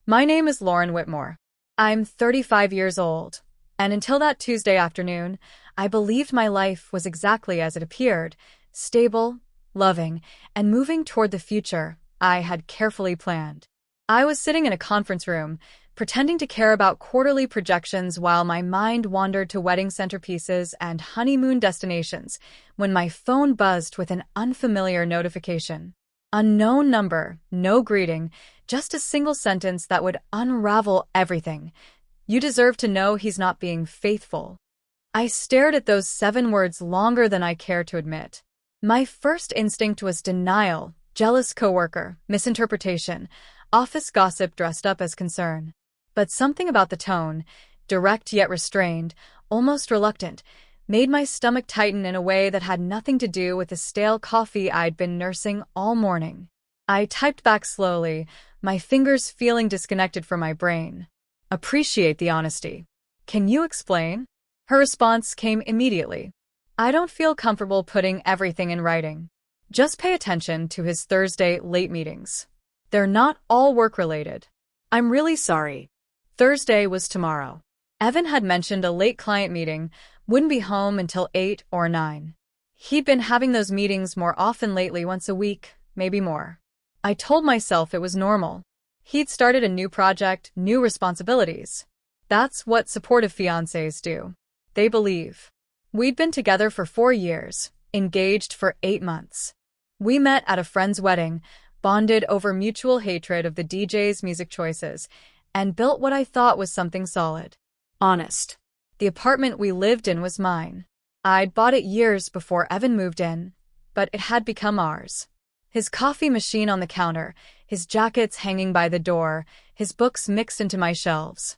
My name is Lauren Whitmore. I'm 35 years old, and until that Tuesday afternoon, I believed my life was exactly as it appeared, stable, loving, and moving toward the future I had carefully planned. I was sitting in a conference room, pretending to care about quarterly projections while my mind wandered to wedding centerpieces and honeymoon destinations, when my phone buzzed with an unfamiliar notification. Unknown number, no greeting, just a single sentence that would unravel everything. You deserve to know he's not being faithful. I stared at those 7 words longer than I care to admit. My first instinct was denial, jealous coworker, misinterpretation, office gossip dressed up as concern. But something about the tone, direct yet restrained, almost reluctant, made my stomach tighten in a way that had nothing to do with the stale coffee I'd been nursing all morning. I typed back slowly, my fingers feeling disconnected from my brain. Appreciate the honesty. Can you explain? Her response came immediately. I don't feel comfortable putting everything in writing. Just pay attention to his Thursday late meetings. They're not all work-related. I'm really sorry. Thursday was tomorrow. Evan had mentioned a late client meeting, wouldn't be home until 8 or 9. He'd been having those meetings more often lately, once a week, maybe more. I told myself it was normal. He'd started a new project, new responsibilities. That's what supportive fiancés do. They believe. We'd been together for 4 years, engaged for 8 months. We met at a friend's wedding, bonded over mutual hatred of the DJ's music choices, and built what I thought was something solid. Honest. The apartment we lived in was mine. I'd bought it years before Evan moved in, but it had become ours. His coffee machine on the counter, his jackets hanging by the door, his books mixed into my shelves.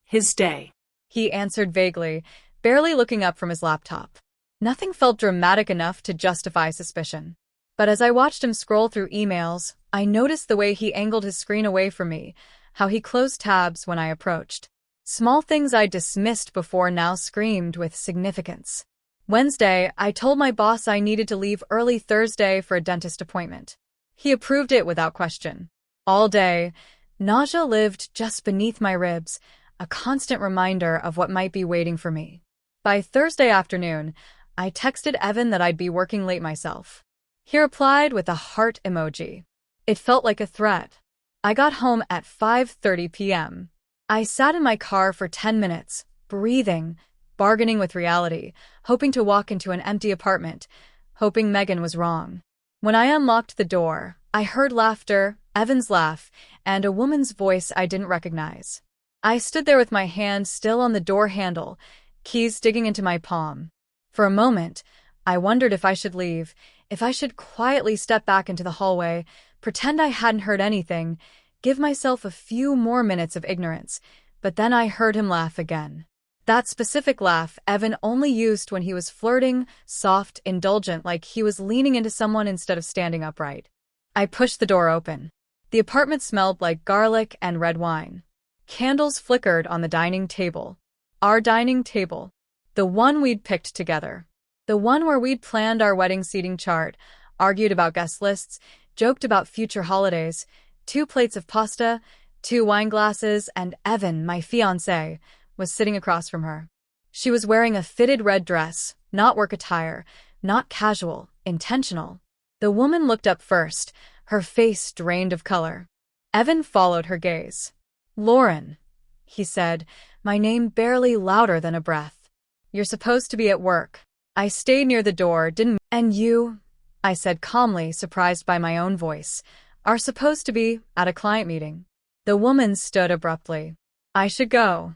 His day. He answered vaguely, barely looking up from his laptop. Nothing felt dramatic enough to justify suspicion. But as I watched him scroll through emails, I noticed the way he angled his screen away from me, how he closed tabs when I approached. Small things I dismissed before now screamed with significance. Wednesday, I told my boss I needed to leave early Thursday for a dentist appointment. He approved it without question. All day, nausea lived just beneath my ribs, a constant reminder of what might be waiting for me. By Thursday afternoon, I texted Evan that I'd be working late myself. He replied with a heart emoji. It felt like a threat. I got home at 5:30 p.m. I sat in my car for 10 minutes, breathing, bargaining with reality, hoping to walk into an empty apartment, hoping Megan was wrong. When I unlocked the door, I heard laughter, Evan's laugh, and a woman's voice I didn't recognize. I stood there with my hand still on the door handle, keys digging into my palm. For a moment, I wondered if I should leave, if I should quietly step back into the hallway, pretend I hadn't heard anything, give myself a few more minutes of ignorance, but then I heard him laugh again. That specific laugh Evan only used when he was flirting, soft, indulgent, like he was leaning into someone instead of standing upright. I pushed the door open. The apartment smelled like garlic and red wine. Candles flickered on the dining table. Our dining table. The one we'd picked together. The one where we'd planned our wedding seating chart, argued about guest lists, joked about future holidays, 2 plates of pasta, 2 wine glasses, and Evan, my fiancé, was sitting across from her. She was wearing a fitted red dress, not work attire, not casual, intentional. The woman looked up first, her face drained of color. Evan followed her gaze. Lauren, he said, my name barely louder than a breath. You're supposed to be at work. I stayed near the door, didn't— And you, I said calmly, surprised by my own voice, are supposed to be at a client meeting. The woman stood abruptly. I should go.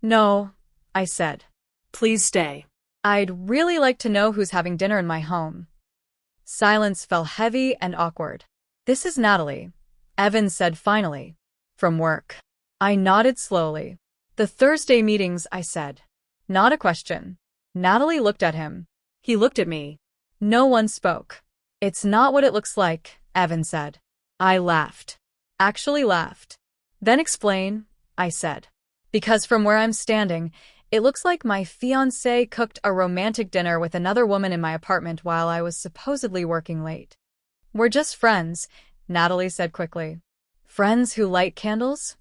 No, I said. Please stay. I'd really like to know who's having dinner in my home. Silence fell heavy and awkward. This is Natalie, Evan said finally. From work. I nodded slowly. The Thursday meetings, I said. Not a question. Natalie looked at him. He looked at me. No one spoke. It's not what it looks like, Evan said. I laughed. Actually laughed. Then explain, I said. Because from where I'm standing, it looks like my fiancé cooked a romantic dinner with another woman in my apartment while I was supposedly working late. We're just friends, Natalie said quickly. Friends who light candles?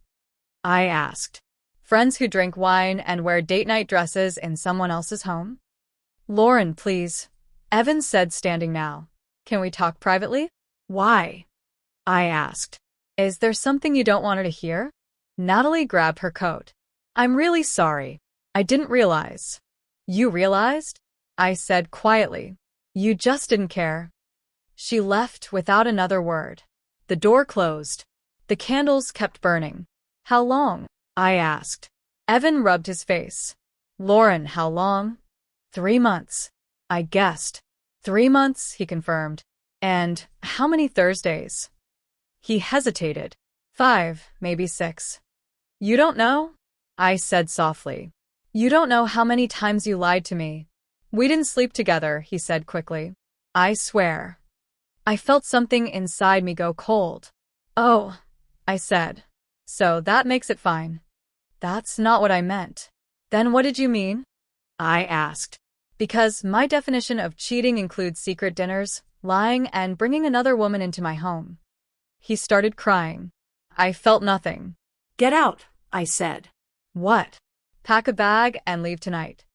I asked. Friends who drink wine and wear date night dresses in someone else's home? Lauren, please, Evan said, standing now. Can we talk privately? Why? I asked. Is there something you don't want her to hear? Natalie grabbed her coat. I'm really sorry. I didn't realize. You realized? I said quietly. You just didn't care. She left without another word. The door closed. The candles kept burning. How long? I asked. Evan rubbed his face. Lauren, how long? 3 months. I guessed. 3 months, he confirmed. And how many Thursdays? He hesitated. 5, maybe 6. You don't know? I said softly. You don't know how many times you lied to me. We didn't sleep together, he said quickly. I swear. I felt something inside me go cold. Oh, I said. So that makes it fine. That's not what I meant. Then what did you mean? I asked. Because my definition of cheating includes secret dinners, lying, and bringing another woman into my home. He started crying. I felt nothing. Get out, I said. What? Pack a bag and leave tonight.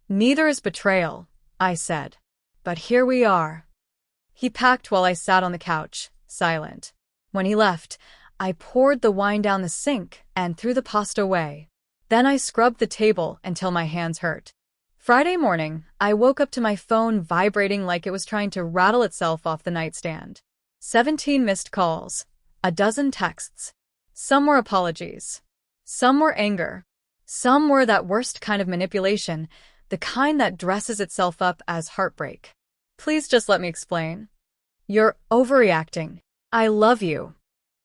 Neither is betrayal, I said. But here we are. He packed while I sat on the couch, silent. When he left, I poured the wine down the sink and threw the pasta away. Then I scrubbed the table until my hands hurt. Friday morning, I woke up to my phone vibrating like it was trying to rattle itself off the nightstand. 17 missed calls, a dozen texts. Some were apologies. Some were anger. Some were that worst kind of manipulation, the kind that dresses itself up as heartbreak. Please just let me explain. You're overreacting. I love you.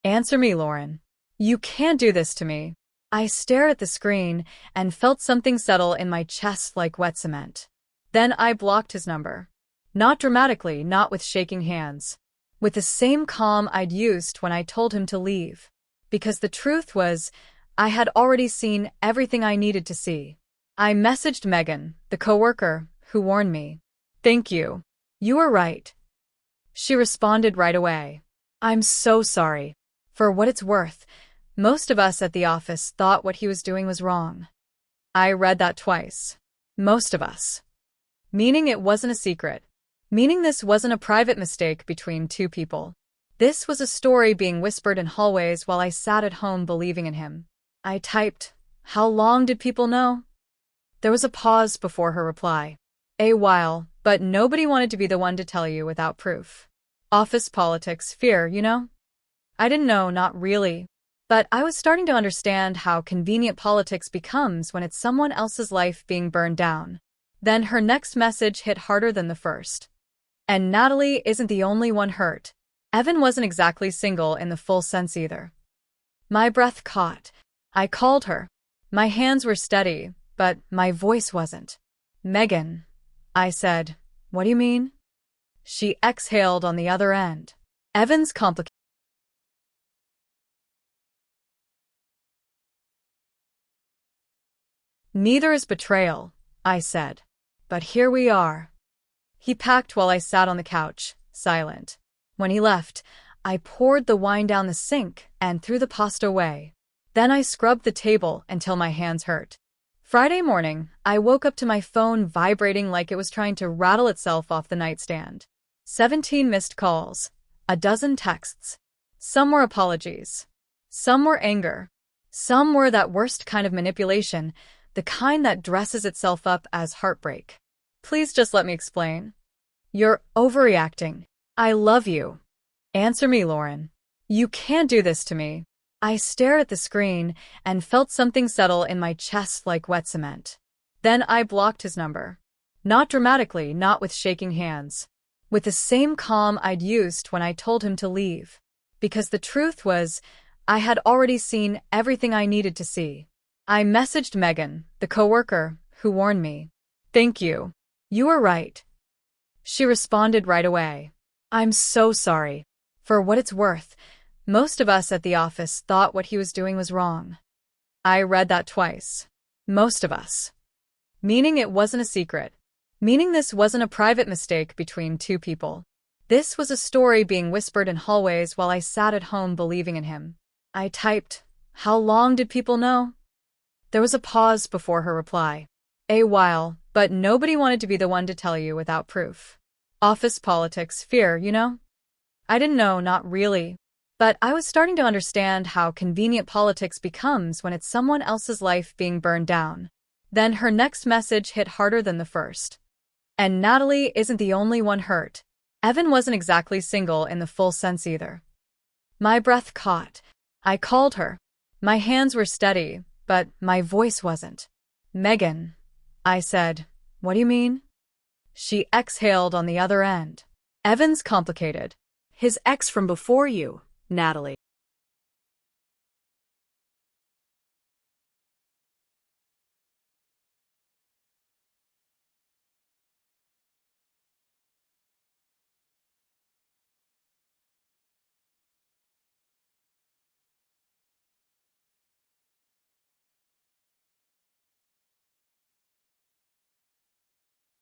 Answer me, Lauren. You can't do this to me. I stared at the screen and felt something settle in my chest like wet cement. Then I blocked his number. Not dramatically, not with shaking hands. With the same calm I'd used when I told him to leave. Because the truth was, I had already seen everything I needed to see. I messaged Megan, the coworker, who warned me. Thank you. You were right. She responded right away. I'm so sorry. For what it's worth, most of us at the office thought what he was doing was wrong. I read that twice. Most of us. Meaning it wasn't a secret. Meaning this wasn't a private mistake between two people. This was a story being whispered in hallways while I sat at home believing in him. I typed, "How long did people know?" There was a pause before her reply. A while, but nobody wanted to be the one to tell you without proof. Office politics, fear, you know? I didn't know, not really. But I was starting to understand how convenient politics becomes when it's someone else's life being burned down. Then her next message hit harder than the first. And Natalie isn't the only one hurt. Evan wasn't exactly single in the full sense either. My breath caught. I called her. My hands were steady, but my voice wasn't. Megan, I said. What do you mean? She exhaled on the other end. Evan's complicated. Neither is betrayal, I said. But here we are. He packed while I sat on the couch, silent. When he left, I poured the wine down the sink and threw the pasta away. Then I scrubbed the table until my hands hurt. Friday morning, I woke up to my phone vibrating like it was trying to rattle itself off the nightstand. 17 missed calls, a dozen texts. Some were apologies. Some were anger. Some were that worst kind of manipulation, the kind that dresses itself up as heartbreak. Please just let me explain. You're overreacting. I love you. Answer me, Lauren. You can't do this to me. I stared at the screen and felt something settle in my chest like wet cement. Then I blocked his number. Not dramatically, not with shaking hands. With the same calm I'd used when I told him to leave. Because the truth was, I had already seen everything I needed to see. I messaged Megan, the coworker, who warned me. Thank you. You were right. She responded right away. I'm so sorry. For what it's worth, most of us at the office thought what he was doing was wrong. I read that twice. Most of us. Meaning it wasn't a secret. Meaning this wasn't a private mistake between two people. This was a story being whispered in hallways while I sat at home believing in him. I typed, "How long did people know?" There was a pause before her reply. A while, but nobody wanted to be the one to tell you without proof. Office politics, fear, you know? I didn't know, not really. But I was starting to understand how convenient politics becomes when it's someone else's life being burned down. Then her next message hit harder than the first. And Natalie isn't the only one hurt. Evan wasn't exactly single in the full sense either. My breath caught. I called her. My hands were steady, but my voice wasn't. Megan, I said. What do you mean? She exhaled on the other end. Evan's complicated. His ex from before you, Natalie.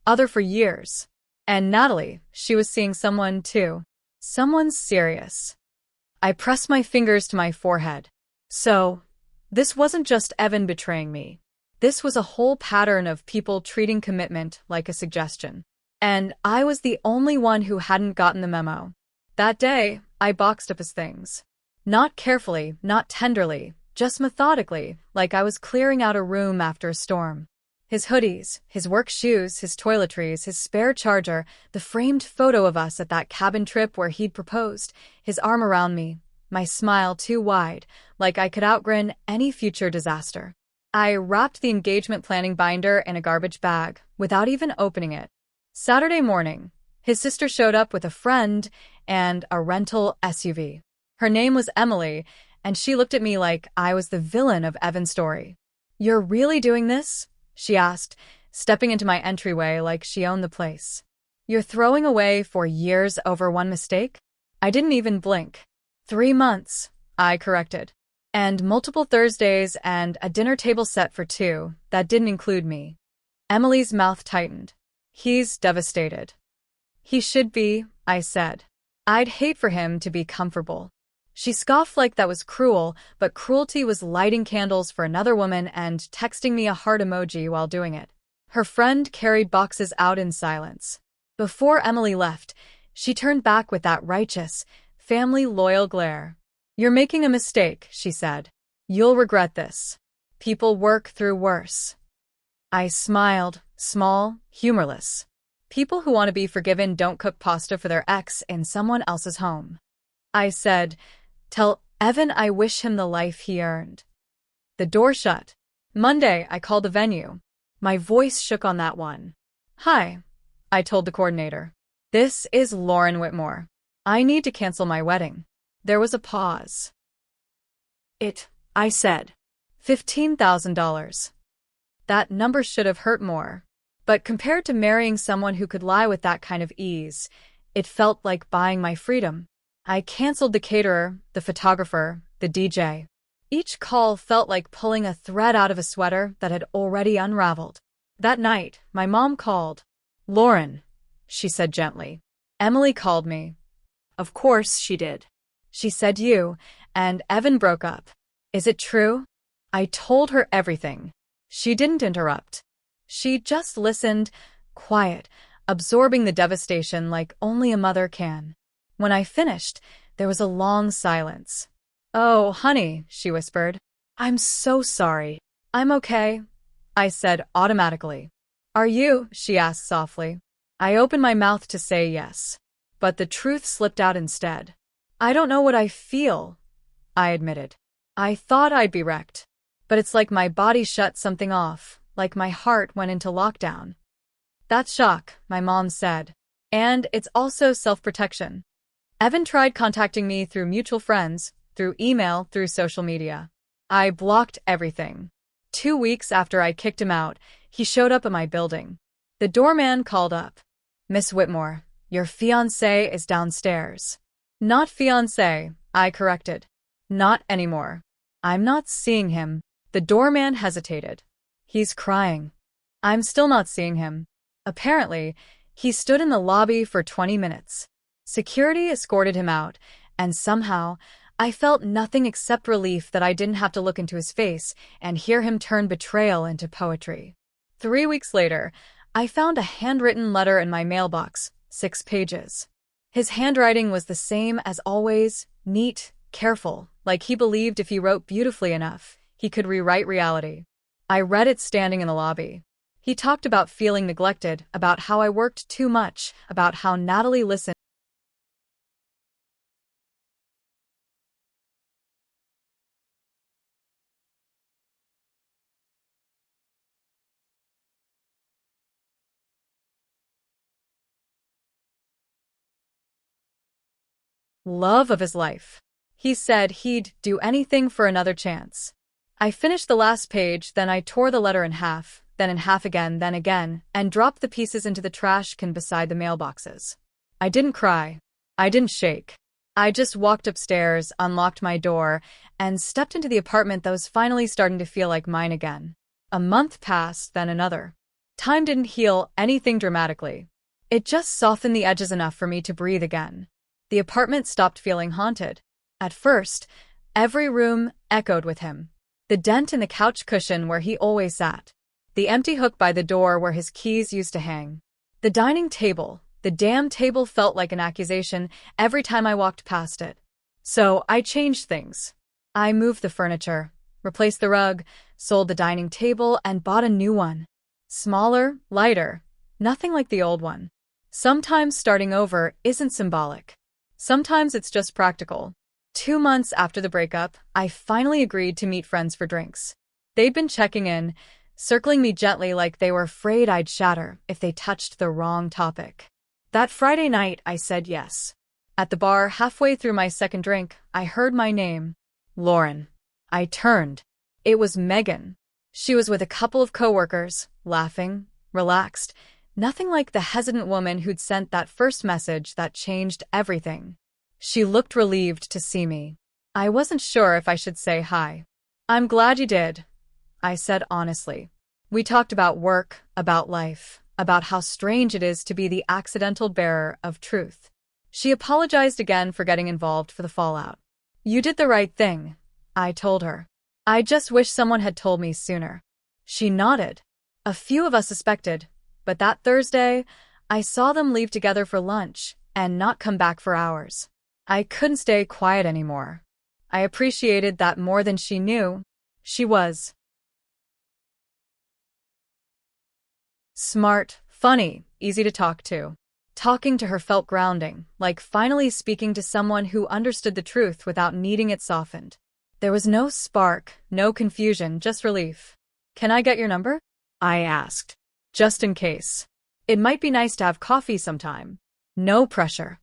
Other for years. And Natalie, she was seeing someone too. Someone serious. I pressed my fingers to my forehead. So, this wasn't just Evan betraying me. This was a whole pattern of people treating commitment like a suggestion. And I was the only one who hadn't gotten the memo. That day, I boxed up his things. Not carefully, not tenderly, just methodically, like I was clearing out a room after a storm. His hoodies, his work shoes, his toiletries, his spare charger, the framed photo of us at that cabin trip where he'd proposed, his arm around me, my smile too wide, like I could outgrin any future disaster. I wrapped the engagement planning binder in a garbage bag, without even opening it. Saturday morning, his sister showed up with a friend and a rental SUV. Her name was Emily, and she looked at me like I was the villain of Evan's story. "You're really doing this?" she asked, stepping into my entryway like she owned the place. "You're throwing away 4 years over one mistake?" I didn't even blink. 3 months, I corrected. And multiple Thursdays and a dinner table set for 2, that didn't include me. Emily's mouth tightened. "He's devastated." "He should be," I said. "I'd hate for him to be comfortable." She scoffed like that was cruel, but cruelty was lighting candles for another woman and texting me a heart emoji while doing it. Her friend carried boxes out in silence. Before Emily left, she turned back with that righteous, family-loyal glare. "You're making a mistake," she said. "You'll regret this. People work through worse." I smiled, small, humorless. People who want to be forgiven don't cook pasta for their ex in someone else's home. I said, "Tell Evan I wish him the life he earned." The door shut. Monday, I called the venue. My voice shook on that one. "Hi," I told the coordinator. "This is Lauren Whitmore. I need to cancel my wedding." There was a pause. I said. $15,000. That number should have hurt more. But compared to marrying someone who could lie with that kind of ease, it felt like buying my freedom. I canceled the caterer, the photographer, the DJ. Each call felt like pulling a thread out of a sweater that had already unraveled. That night, my mom called. "Lauren," she said gently. "Emily called me." Of course she did. "She said you and Evan broke up. Is it true?" I told her everything. She didn't interrupt. She just listened, quiet, absorbing the devastation like only a mother can. When I finished, there was a long silence. "Oh, honey," she whispered. "I'm so sorry." "I'm okay," I said automatically. "Are you?" she asked softly. I opened my mouth to say yes, but the truth slipped out instead. "I don't know what I feel," I admitted. "I thought I'd be wrecked, but it's like my body shut something off, like my heart went into lockdown." "That's shock," my mom said. "And it's also self-protection." Evan tried contacting me through mutual friends, through email, through social media. I blocked everything. 2 weeks after I kicked him out, he showed up at my building. The doorman called up. "Miss Whitmore, your fiancé is downstairs." "Not fiancé," I corrected. "Not anymore. I'm not seeing him." The doorman hesitated. "He's crying." "I'm still not seeing him." Apparently, he stood in the lobby for 20 minutes. Security escorted him out, and somehow, I felt nothing except relief that I didn't have to look into his face and hear him turn betrayal into poetry. 3 weeks later, I found a handwritten letter in my mailbox, 6 pages. His handwriting was the same as always, neat, careful, like he believed if he wrote beautifully enough, he could rewrite reality. I read it standing in the lobby. He talked about feeling neglected, about how I worked too much, about how Natalie listened. Love of his life. He said he'd do anything for another chance. I finished the last page, then I tore the letter in half, then in half again, then again, and dropped the pieces into the trash can beside the mailboxes. I didn't cry. I didn't shake. I just walked upstairs, unlocked my door, and stepped into the apartment that was finally starting to feel like mine again. A month passed, then another. Time didn't heal anything dramatically. It just softened the edges enough for me to breathe again. The apartment stopped feeling haunted. At first, every room echoed with him. The dent in the couch cushion where he always sat. The empty hook by the door where his keys used to hang. The dining table. The damn table felt like an accusation every time I walked past it. So I changed things. I moved the furniture, replaced the rug, sold the dining table, and bought a new one. Smaller, lighter, nothing like the old one. Sometimes starting over isn't symbolic. Sometimes it's just practical. 2 months after the breakup, I finally agreed to meet friends for drinks. They'd been checking in, circling me gently like they were afraid I'd shatter if they touched the wrong topic. That Friday night, I said yes. At the bar, halfway through my second drink, I heard my name. Lauren. I turned. It was Megan. She was with a couple of coworkers, laughing, relaxed, nothing like the hesitant woman who'd sent that first message that changed everything. She looked relieved to see me. I wasn't sure if I should say hi. "I'm glad you did," I said honestly. We talked about work, about life, about how strange it is to be the accidental bearer of truth. She apologized again for getting involved for the fallout. "You did the right thing," I told her. "I just wish someone had told me sooner." She nodded. A few of us suspected, but that Thursday, I saw them leave together for lunch and not come back for hours. I couldn't stay quiet anymore. I appreciated that more than she knew. She was smart, funny, easy to talk to. Talking to her felt grounding, like finally speaking to someone who understood the truth without needing it softened. There was no spark, no confusion, just relief. "Can I get your number?" I asked. Just in case. It might be nice to have coffee sometime. No pressure.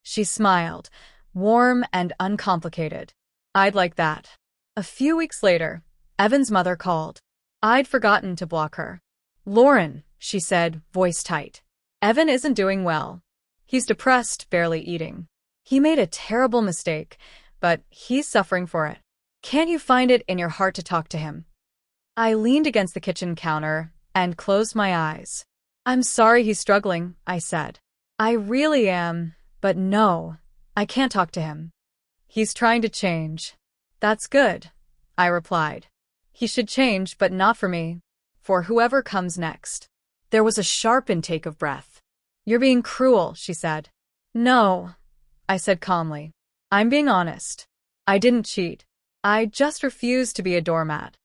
She smiled, warm and uncomplicated. "I'd like that." A few weeks later, Evan's mother called. I'd forgotten to block her. "Lauren," she said, voice tight. "Evan isn't doing well. He's depressed, barely eating. He made a terrible mistake, but he's suffering for it. Can't you find it in your heart to talk to him?" I leaned against the kitchen counter and closed my eyes. "I'm sorry he's struggling," I said. "I really am, but no, I can't talk to him. He's trying to change." "That's good," I replied. "He should change, but not for me. For whoever comes next." There was a sharp intake of breath. "You're being cruel," she said. "No," I said calmly. "I'm being honest. I didn't cheat. I just refused to be a doormat."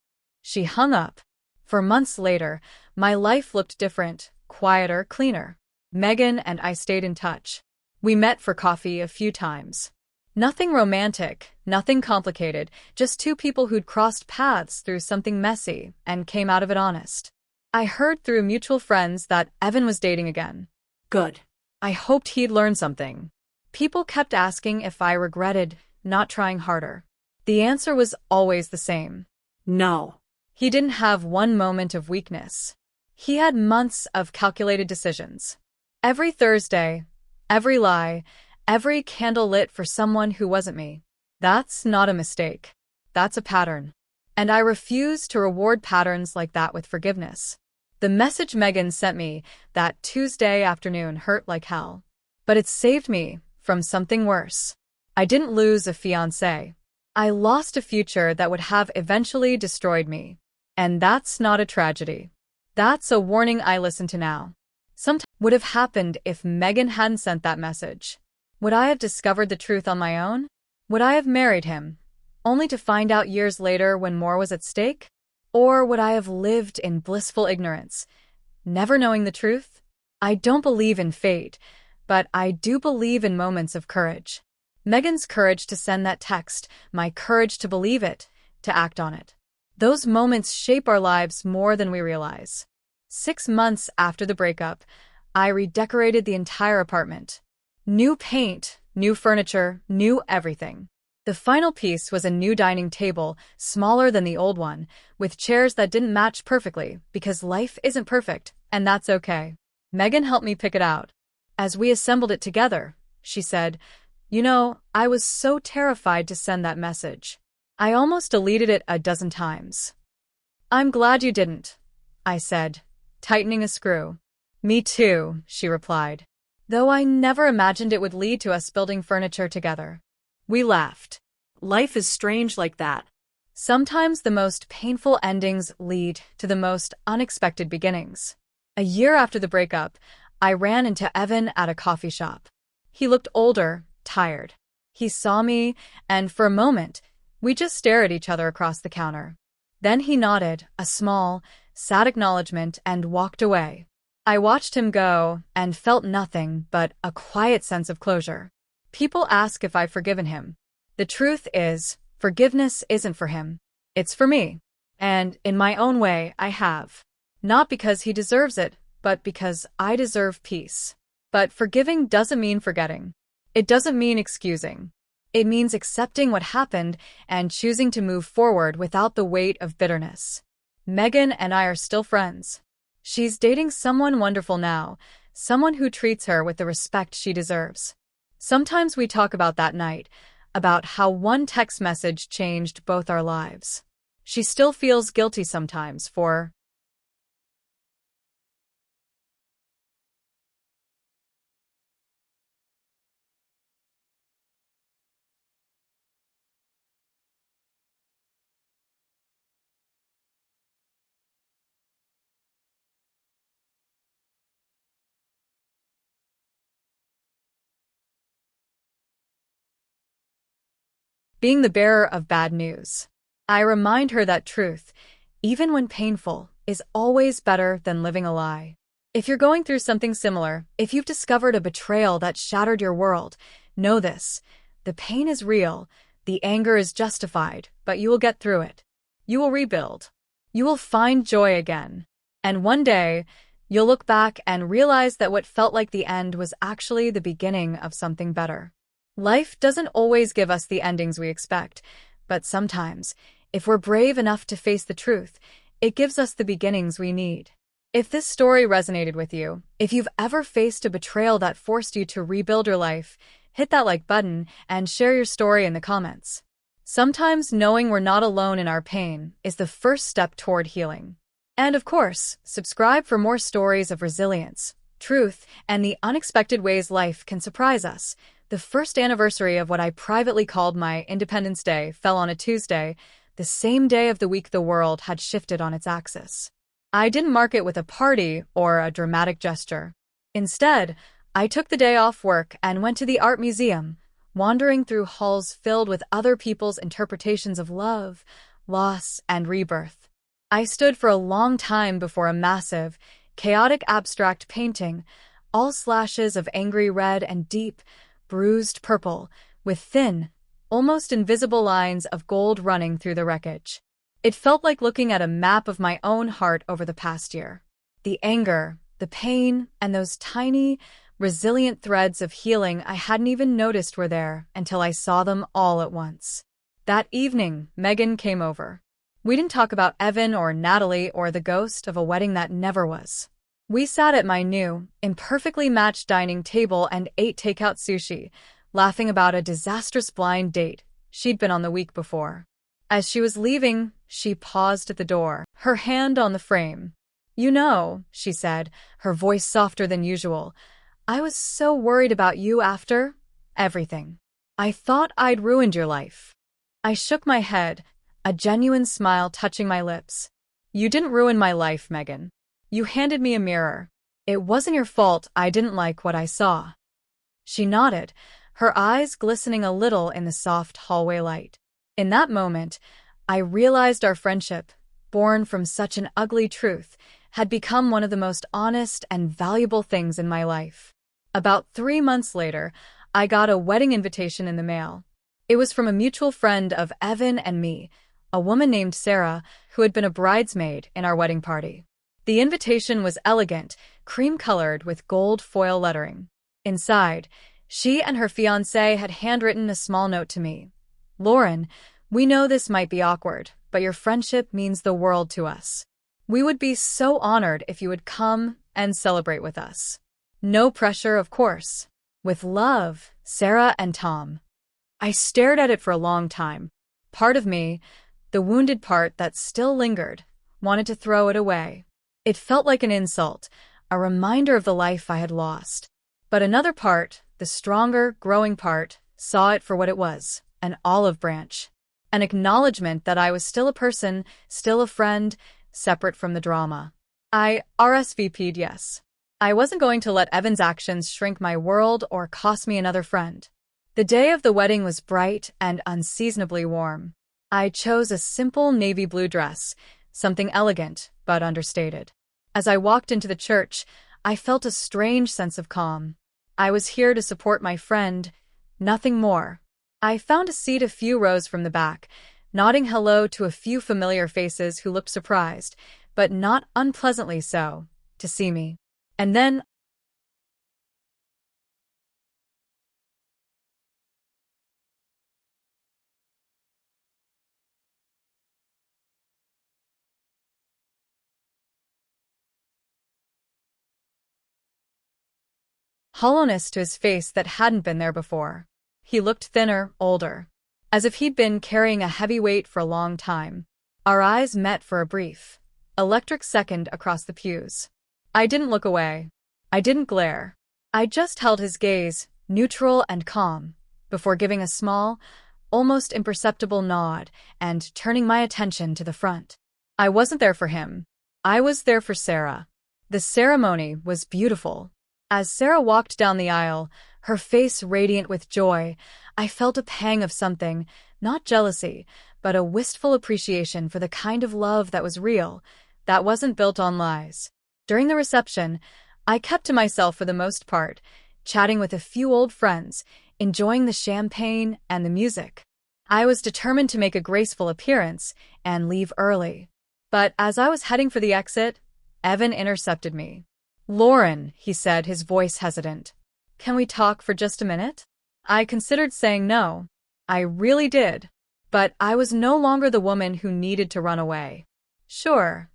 She hung up. For months later, my life looked different, quieter, cleaner. Megan and I stayed in touch. We met for coffee a few times. Nothing romantic, nothing complicated, just two people who'd crossed paths through something messy and came out of it honest. I heard through mutual friends that Evan was dating again. Good. I hoped he'd learn something. People kept asking if I regretted not trying harder. The answer was always the same. No. He didn't have one moment of weakness. He had months of calculated decisions. Every Thursday, every lie, every candle lit for someone who wasn't me. That's not a mistake. That's a pattern. And I refuse to reward patterns like that with forgiveness. The message Megan sent me that Tuesday afternoon hurt like hell. But it saved me from something worse. I didn't lose a fiancé. I lost a future that would have eventually destroyed me. And that's not a tragedy. That's a warning I listen to now. Something would have happened if Megan hadn't sent that message. Would I have discovered the truth on my own? Would I have married him, only to find out years later when more was at stake? Or would I have lived in blissful ignorance, never knowing the truth? I don't believe in fate, but I do believe in moments of courage. Megan's courage to send that text, my courage to believe it, to act on it. Those moments shape our lives more than we realize. 6 months after the breakup, I redecorated the entire apartment. New paint, new furniture, new everything. The final piece was a new dining table, smaller than the old one, with chairs that didn't match perfectly, because life isn't perfect, and that's okay. Megan helped me pick it out. As we assembled it together, she said, "You know, I was so terrified to send that message. I almost deleted it a dozen times." "I'm glad you didn't," I said, tightening a screw. "Me too," she replied. "Though I never imagined it would lead to us building furniture together." We laughed. Life is strange like that. Sometimes the most painful endings lead to the most unexpected beginnings. A year after the breakup, I ran into Evan at a coffee shop. He looked older, tired. He saw me, and for a moment, we just stared at each other across the counter. Then he nodded, a small, sad acknowledgement, and walked away. I watched him go and felt nothing but a quiet sense of closure. People ask if I've forgiven him. The truth is, forgiveness isn't for him. It's for me. And in my own way, I have. Not because he deserves it, but because I deserve peace. But forgiving doesn't mean forgetting. It doesn't mean excusing. It means accepting what happened and choosing to move forward without the weight of bitterness. Megan and I are still friends. She's dating someone wonderful now, someone who treats her with the respect she deserves. Sometimes we talk about that night, about how one text message changed both our lives. She still feels guilty sometimes for being the bearer of bad news. I remind her that truth, even when painful, is always better than living a lie. If you're going through something similar, if you've discovered a betrayal that shattered your world, know this: the pain is real, the anger is justified, but you will get through it. You will rebuild. You will find joy again. And one day, you'll look back and realize that what felt like the end was actually the beginning of something better. Life doesn't always give us the endings we expect, but sometimes, if we're brave enough to face the truth, it gives us the beginnings we need. If this story resonated with you, if you've ever faced a betrayal that forced you to rebuild your life, hit that like button and share your story in the comments. Sometimes knowing we're not alone in our pain is the first step toward healing. And of course, subscribe for more stories of resilience, truth, and the unexpected ways life can surprise us. The first anniversary of what I privately called my Independence Day fell on a Tuesday, the same day of the week the world had shifted on its axis. I didn't mark it with a party or a dramatic gesture. Instead, I took the day off work and went to the art museum, wandering through halls filled with other people's interpretations of love, loss, and rebirth. I stood for a long time before a massive, chaotic abstract painting, all slashes of angry red and deep, bruised purple, with thin, almost invisible lines of gold running through the wreckage. It felt like looking at a map of my own heart over the past year. The anger, the pain, and those tiny, resilient threads of healing I hadn't even noticed were there until I saw them all at once. That evening, Megan came over. We didn't talk about Evan or Natalie or the ghost of a wedding that never was. We sat at my new, imperfectly matched dining table and ate takeout sushi, laughing about a disastrous blind date she'd been on the week before. As she was leaving, she paused at the door, her hand on the frame. "You know," she said, her voice softer than usual, "I was so worried about you after everything. I thought I'd ruined your life." I shook my head, a genuine smile touching my lips. "You didn't ruin my life, Megan. You handed me a mirror. It wasn't your fault I didn't like what I saw." She nodded, her eyes glistening a little in the soft hallway light. In that moment, I realized our friendship, born from such an ugly truth, had become one of the most honest and valuable things in my life. About 3 months later, I got a wedding invitation in the mail. It was from a mutual friend of Evan and me, a woman named Sarah, who had been a bridesmaid in our wedding party. The invitation was elegant, cream-colored with gold foil lettering. Inside, she and her fiancé had handwritten a small note to me. "Lauren, we know this might be awkward, but your friendship means the world to us. We would be so honored if you would come and celebrate with us. No pressure, of course. With love, Sarah and Tom." I stared at it for a long time. Part of me, the wounded part that still lingered, wanted to throw it away. It felt like an insult, a reminder of the life I had lost. But another part, the stronger, growing part, saw it for what it was, an olive branch. An acknowledgement that I was still a person, still a friend, separate from the drama. I RSVP'd yes. I wasn't going to let Evan's actions shrink my world or cost me another friend. The day of the wedding was bright and unseasonably warm. I chose a simple navy blue dress, something elegant but understated. As I walked into the church, I felt a strange sense of calm. I was here to support my friend, nothing more. I found a seat a few rows from the back, nodding hello to a few familiar faces who looked surprised, but not unpleasantly so, to see me. And then hollowness to his face that hadn't been there before. He looked thinner, older, as if he'd been carrying a heavy weight for a long time. Our eyes met for a brief, electric second across the pews. I didn't look away. I didn't glare. I just held his gaze, neutral and calm, before giving a small, almost imperceptible nod and turning my attention to the front. I wasn't there for him. I was there for Sarah. The ceremony was beautiful. As Sarah walked down the aisle, her face radiant with joy, I felt a pang of something, not jealousy, but a wistful appreciation for the kind of love that was real, that wasn't built on lies. During the reception, I kept to myself for the most part, chatting with a few old friends, enjoying the champagne and the music. I was determined to make a graceful appearance and leave early. But as I was heading for the exit, Evan intercepted me. "Lauren," he said, his voice hesitant. "Can we talk for just a minute?" I considered saying no. I really did. But I was no longer the woman who needed to run away. "Sure,"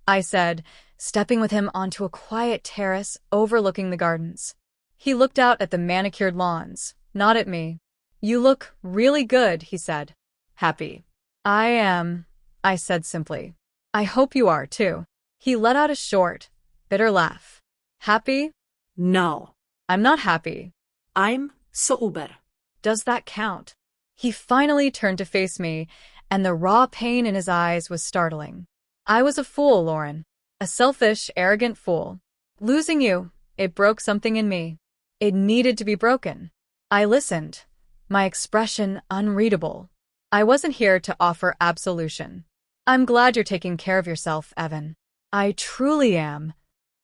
I said, stepping with him onto a quiet terrace overlooking the gardens. He looked out at the manicured lawns, not at me. "You look really good," he said. "Happy." "I am," I said simply. "I hope you are, too." He let out a short, bitter laugh. "Happy?" No. "I'm not happy." I'm sober. "Does that count?" He finally turned to face me, and the raw pain in his eyes was startling. "I was a fool, Lauren. A selfish, arrogant fool. Losing you, it broke something in me. It needed to be broken." I listened, my expression unreadable. "I wasn't here to offer absolution. I'm glad you're taking care of yourself, Evan." "I truly am."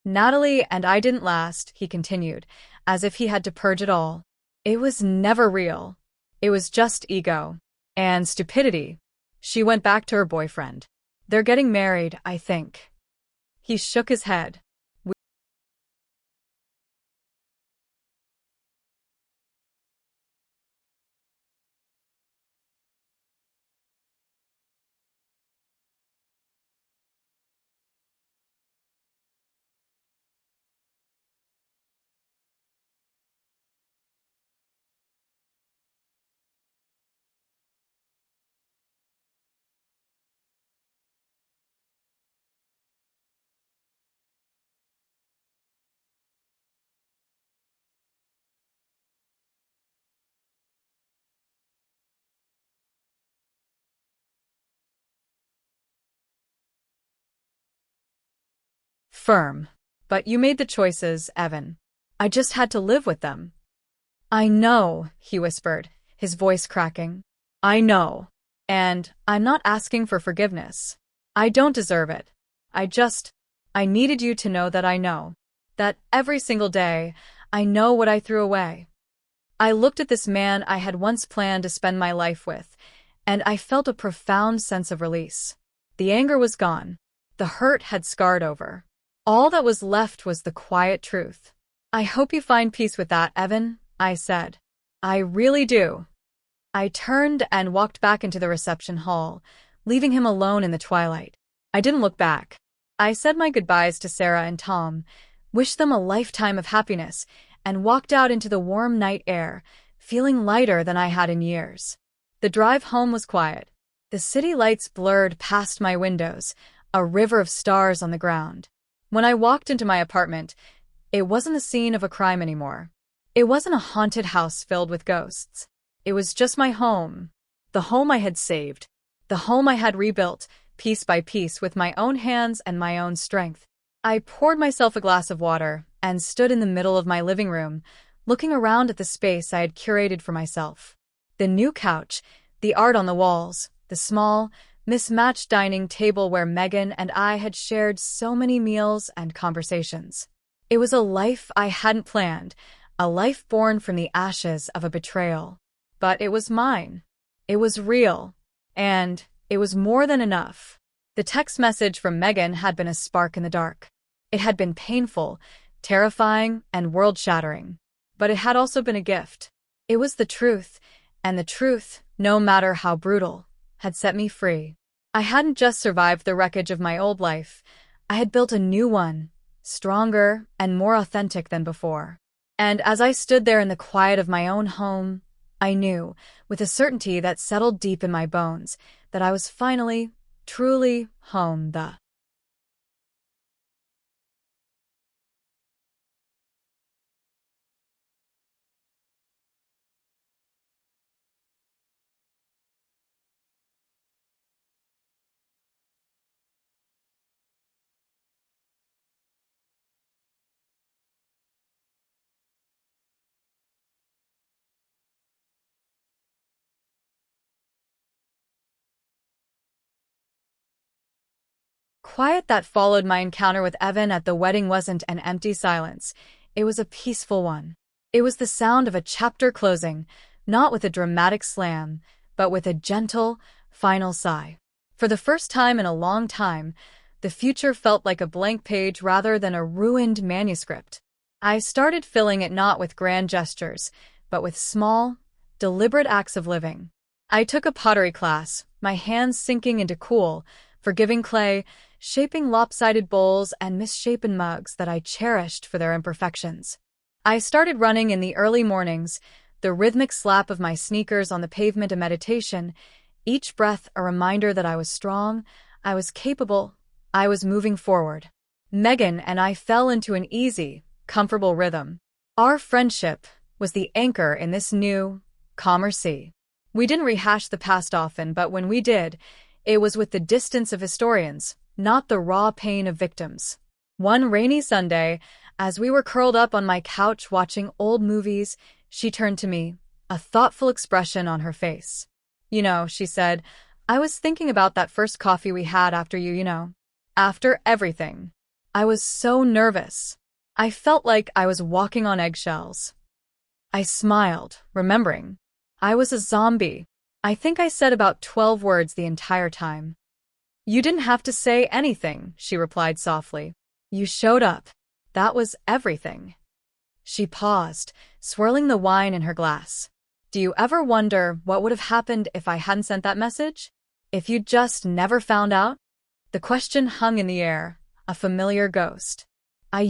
"Natalie and I didn't last," he continued, as if he had to purge it all. "It was never real. It was just ego. And stupidity." She went back to her boyfriend. "They're getting married, I think." He shook his head. Firm. But you made the choices, Evan. I just had to live with them. I know, he whispered, his voice cracking. I know. And I'm not asking for forgiveness. I don't deserve it. I needed you to know that I know. That every single day, I know what I threw away. I looked at this man I had once planned to spend my life with, and I felt a profound sense of release. The anger was gone. The hurt had scarred over. All that was left was the quiet truth. I hope you find peace with that, Evan, I said. I really do. I turned and walked back into the reception hall, leaving him alone in the twilight. I didn't look back. I said my goodbyes to Sarah and Tom, wished them a lifetime of happiness, and walked out into the warm night air, feeling lighter than I had in years. The drive home was quiet. The city lights blurred past my windows, a river of stars on the ground. When I walked into my apartment, it wasn't the scene of a crime anymore. It wasn't a haunted house filled with ghosts. It was just my home. The home I had saved. The home I had rebuilt, piece by piece, with my own hands and my own strength. I poured myself a glass of water and stood in the middle of my living room, looking around at the space I had curated for myself. The new couch, the art on the walls, the small, mismatched dining table where Megan and I had shared so many meals and conversations. It was a life I hadn't planned, a life born from the ashes of a betrayal. But it was mine. It was real. And it was more than enough. The text message from Megan had been a spark in the dark. It had been painful, terrifying, and world-shattering. But it had also been a gift. It was the truth, and the truth, no matter how brutal, had set me free. I hadn't just survived the wreckage of my old life. I had built a new one, stronger and more authentic than before. And as I stood there in the quiet of my own home, I knew, with a certainty that settled deep in my bones, that I was finally, truly home. Quiet that followed my encounter with Evan at the wedding wasn't an empty silence. It was a peaceful one. It was the sound of a chapter closing, not with a dramatic slam, but with a gentle, final sigh. For the first time in a long time, the future felt like a blank page rather than a ruined manuscript. I started filling it not with grand gestures, but with small, deliberate acts of living. I took a pottery class, my hands sinking into cool, forgiving clay, shaping lopsided bowls and misshapen mugs that I cherished for their imperfections. I started running in the early mornings, the rhythmic slap of my sneakers on the pavement a meditation, each breath a reminder that I was strong, I was capable, I was moving forward. Megan and I fell into an easy, comfortable rhythm. Our friendship was the anchor in this new, calmer sea. We didn't rehash the past often, but when we did, it was with the distance of historians, not the raw pain of victims. One rainy Sunday, as we were curled up on my couch watching old movies, she turned to me, a thoughtful expression on her face. You know, she said, I was thinking about that first coffee we had after after everything. I was so nervous. I felt like I was walking on eggshells. I smiled, remembering. I was a zombie. I think I said about 12 words the entire time. You didn't have to say anything, she replied softly. You showed up. That was everything. She paused, swirling the wine in her glass. Do you ever wonder what would have happened if I hadn't sent that message? If you'd just never found out? The question hung in the air, a familiar ghost. I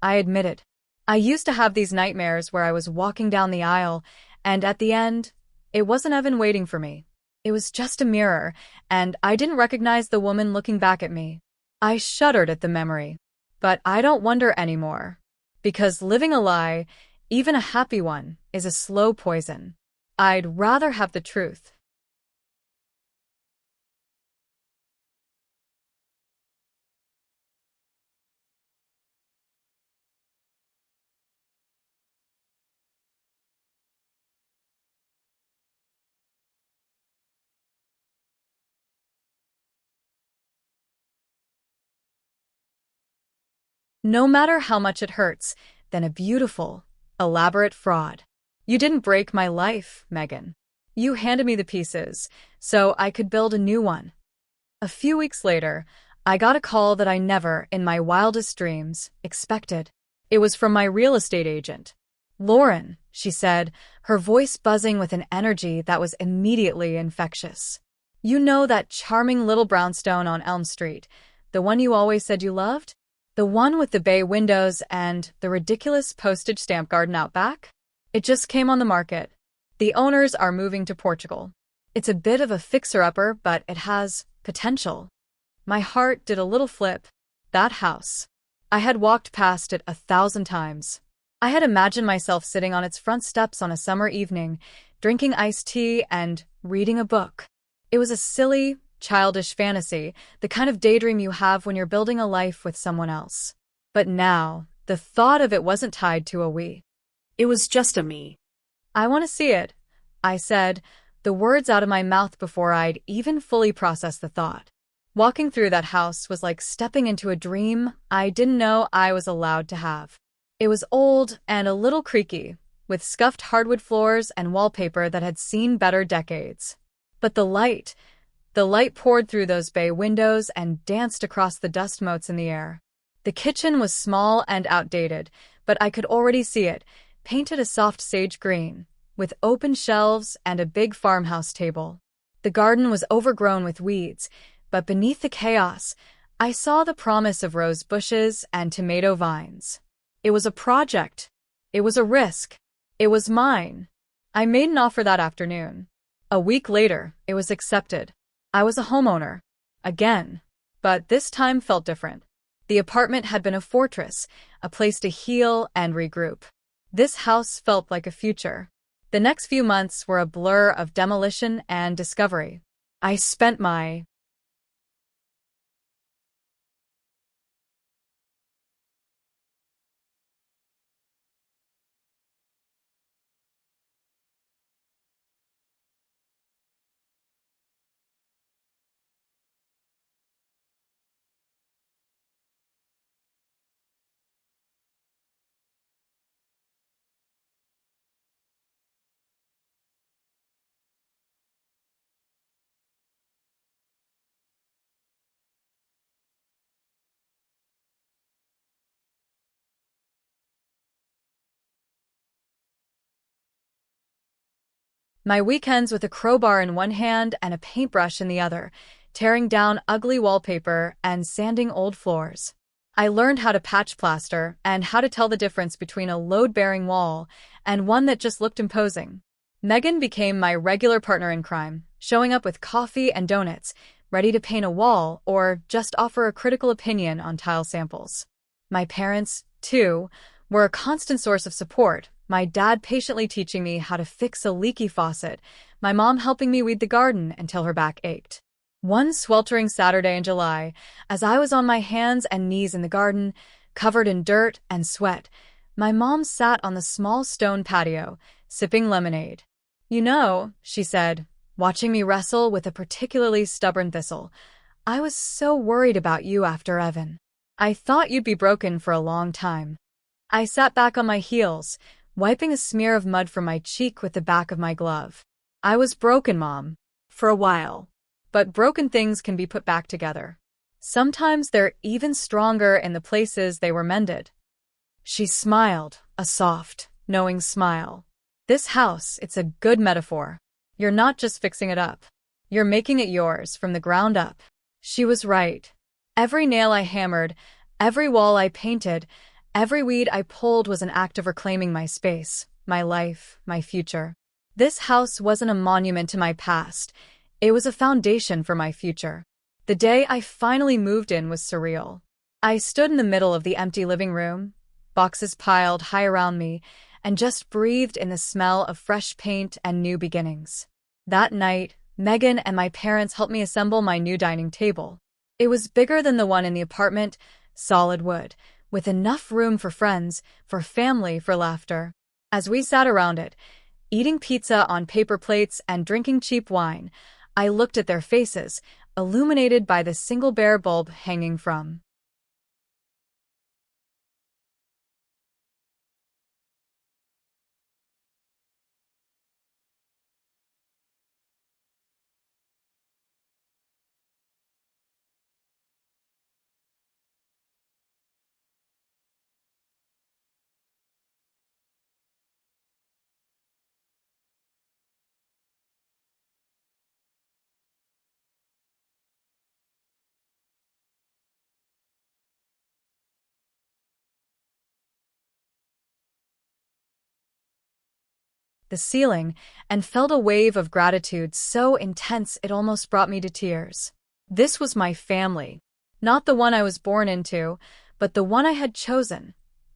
admitted. I used to have these nightmares where I was walking down the aisle, and at the end, it wasn't Evan waiting for me. It was just a mirror, and I didn't recognize the woman looking back at me. I shuddered at the memory. But I don't wonder anymore. Because living a lie, even a happy one, is a slow poison. I'd rather have the truth. No matter how much it hurts, than a beautiful, elaborate fraud. You didn't break my life, Megan. You handed me the pieces, so I could build a new one. A few weeks later, I got a call that I never, in my wildest dreams, expected. It was from my real estate agent. "Lauren," she said, her voice buzzing with an energy that was immediately infectious. "You know that charming little brownstone on Elm Street, the one you always said you loved? The one with the bay windows and the ridiculous postage stamp garden out back? It just came on the market. The owners are moving to Portugal. It's a bit of a fixer-upper, but it has potential." My heart did a little flip. That house. I had walked past it 1,000 times. I had imagined myself sitting on its front steps on a summer evening, drinking iced tea and reading a book. It was a silly, childish fantasy, the kind of daydream you have when you're building a life with someone else. But now, the thought of it wasn't tied to a we. It was just a me. "I want to see it," I said, the words out of my mouth before I'd even fully processed the thought. Walking through that house was like stepping into a dream I didn't know I was allowed to have. It was old and a little creaky, with scuffed hardwood floors and wallpaper that had seen better decades. But the light poured through those bay windows and danced across the dust motes in the air. The kitchen was small and outdated, but I could already see it, painted a soft sage green, with open shelves and a big farmhouse table. The garden was overgrown with weeds, but beneath the chaos, I saw the promise of rose bushes and tomato vines. It was a project. It was a risk. It was mine. I made an offer that afternoon. A week later, it was accepted. I was a homeowner. Again. But this time felt different. The apartment had been a fortress, a place to heal and regroup. This house felt like a future. The next few months were a blur of demolition and discovery. I spent my My weekends with a crowbar in one hand and a paintbrush in the other, tearing down ugly wallpaper and sanding old floors. I learned how to patch plaster and how to tell the difference between a load-bearing wall and one that just looked imposing. Megan became my regular partner in crime, showing up with coffee and donuts, ready to paint a wall or just offer a critical opinion on tile samples. My parents, too, were a constant source of support, my dad patiently teaching me how to fix a leaky faucet, my mom helping me weed the garden until her back ached. One sweltering Saturday in July, as I was on my hands and knees in the garden, covered in dirt and sweat, my mom sat on the small stone patio, sipping lemonade. "You know," she said, watching me wrestle with a particularly stubborn thistle, "I was so worried about you after Evan. I thought you'd be broken for a long time." I sat back on my heels, wiping a smear of mud from my cheek with the back of my glove. "I was broken, Mom. For a while. But broken things can be put back together. Sometimes they're even stronger in the places they were mended." She smiled, a soft, knowing smile. "This house, it's a good metaphor. You're not just fixing it up. You're making it yours from the ground up." She was right. Every nail I hammered, every wall I painted, every weed I pulled was an act of reclaiming my space, my life, my future. This house wasn't a monument to my past. It was a foundation for my future. The day I finally moved in was surreal. I stood in the middle of the empty living room, boxes piled high around me, and just breathed in the smell of fresh paint and new beginnings. That night, Megan and my parents helped me assemble my new dining table. It was bigger than the one in the apartment, solid wood, with enough room for friends, for family, for laughter. As we sat around it, eating pizza on paper plates and drinking cheap wine, I looked at their faces, illuminated by the single bare bulb hanging from the ceiling, and felt a wave of gratitude so intense it almost brought me to tears. This was my family. Not the one I was born into, but the one I had chosen.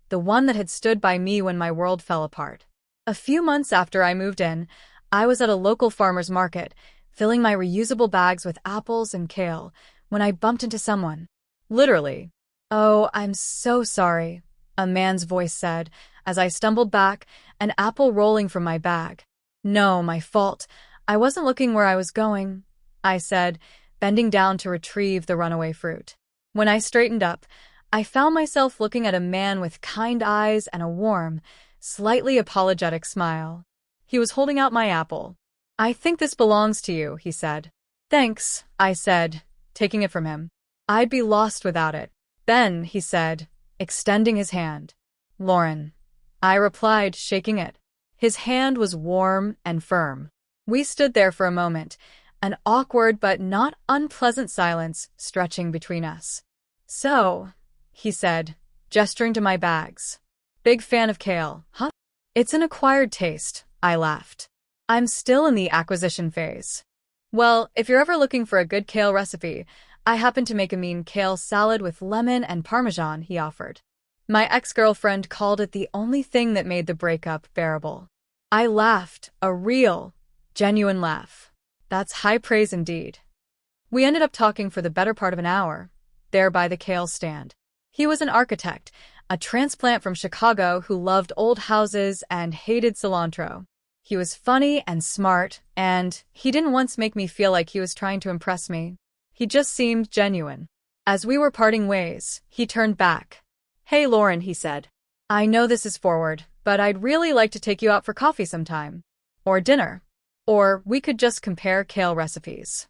The one that had stood by me when my world fell apart. A few months after I moved in, I was at a local farmer's market, filling my reusable bags with apples and kale, when I bumped into someone. Literally. "Oh, I'm so sorry," a man's voice said, as I stumbled back, an apple rolling from my bag. "No, my fault. I wasn't looking where I was going," I said, bending down to retrieve the runaway fruit. When I straightened up, I found myself looking at a man with kind eyes and a warm, slightly apologetic smile. He was holding out my apple. "I think this belongs to you," he said. "Thanks," I said, taking it from him. "I'd be lost without it." "Ben," he said, extending his hand. "Lauren," I replied, shaking it. His hand was warm and firm. We stood there for a moment, an awkward but not unpleasant silence stretching between us. "So," he said, gesturing to my bags. "Big fan of kale, huh?" "It's an acquired taste," I laughed. "I'm still in the acquisition phase." "Well, if you're ever looking for a good kale recipe, I happen to make a mean kale salad with lemon and parmesan," he offered. My ex-girlfriend called it the only thing that made the breakup bearable. I laughed, a real, genuine laugh. That's high praise indeed. We ended up talking for the better part of an hour, there by the kale stand. He was an architect, a transplant from Chicago who loved old houses and hated cilantro. He was funny and smart, and he didn't once make me feel like he was trying to impress me. He just seemed genuine. As we were parting ways, he turned back. "Hey Lauren," he said. "I know this is forward, but I'd really like to take you out for coffee sometime. Or dinner. Or we could just compare kale recipes."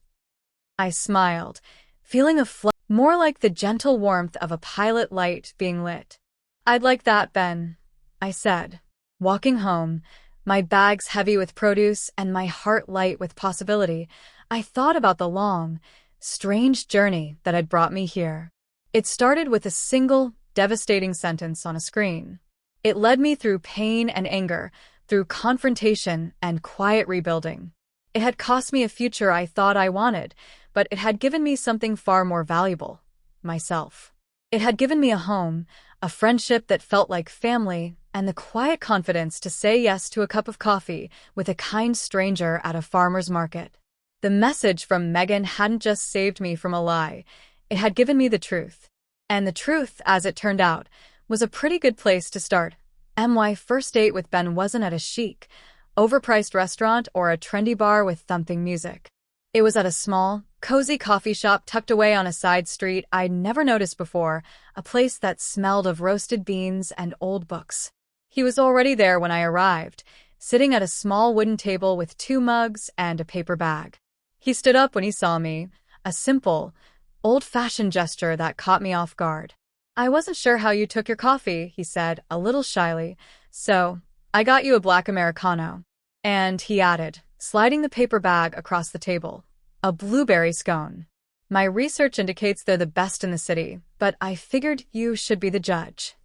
I smiled, feeling a more like the gentle warmth of a pilot light being lit. "I'd like that, Ben," I said. Walking home, my bags heavy with produce and my heart light with possibility, I thought about the long, strange journey that had brought me here. It started with a single, devastating sentence on a screen. It led me through pain and anger, through confrontation and quiet rebuilding. It had cost me a future I thought I wanted, but it had given me something far more valuable: myself. It had given me a home, a friendship that felt like family, and the quiet confidence to say yes to a cup of coffee with a kind stranger at a farmer's market. The message from Megan hadn't just saved me from a lie, it had given me the truth. And the truth, as it turned out, was a pretty good place to start. My first date with Ben wasn't at a chic, overpriced restaurant or a trendy bar with thumping music. It was at a small, cozy coffee shop tucked away on a side street I'd never noticed before, a place that smelled of roasted beans and old books. He was already there when I arrived, sitting at a small wooden table with 2 mugs and a paper bag. He stood up when he saw me, a simple, old-fashioned gesture that caught me off guard. "I wasn't sure how you took your coffee," he said, a little shyly, "so I got you a black Americano." And he added, sliding the paper bag across the table, "A blueberry scone. My research indicates they're the best in the city, but I figured you should be the judge."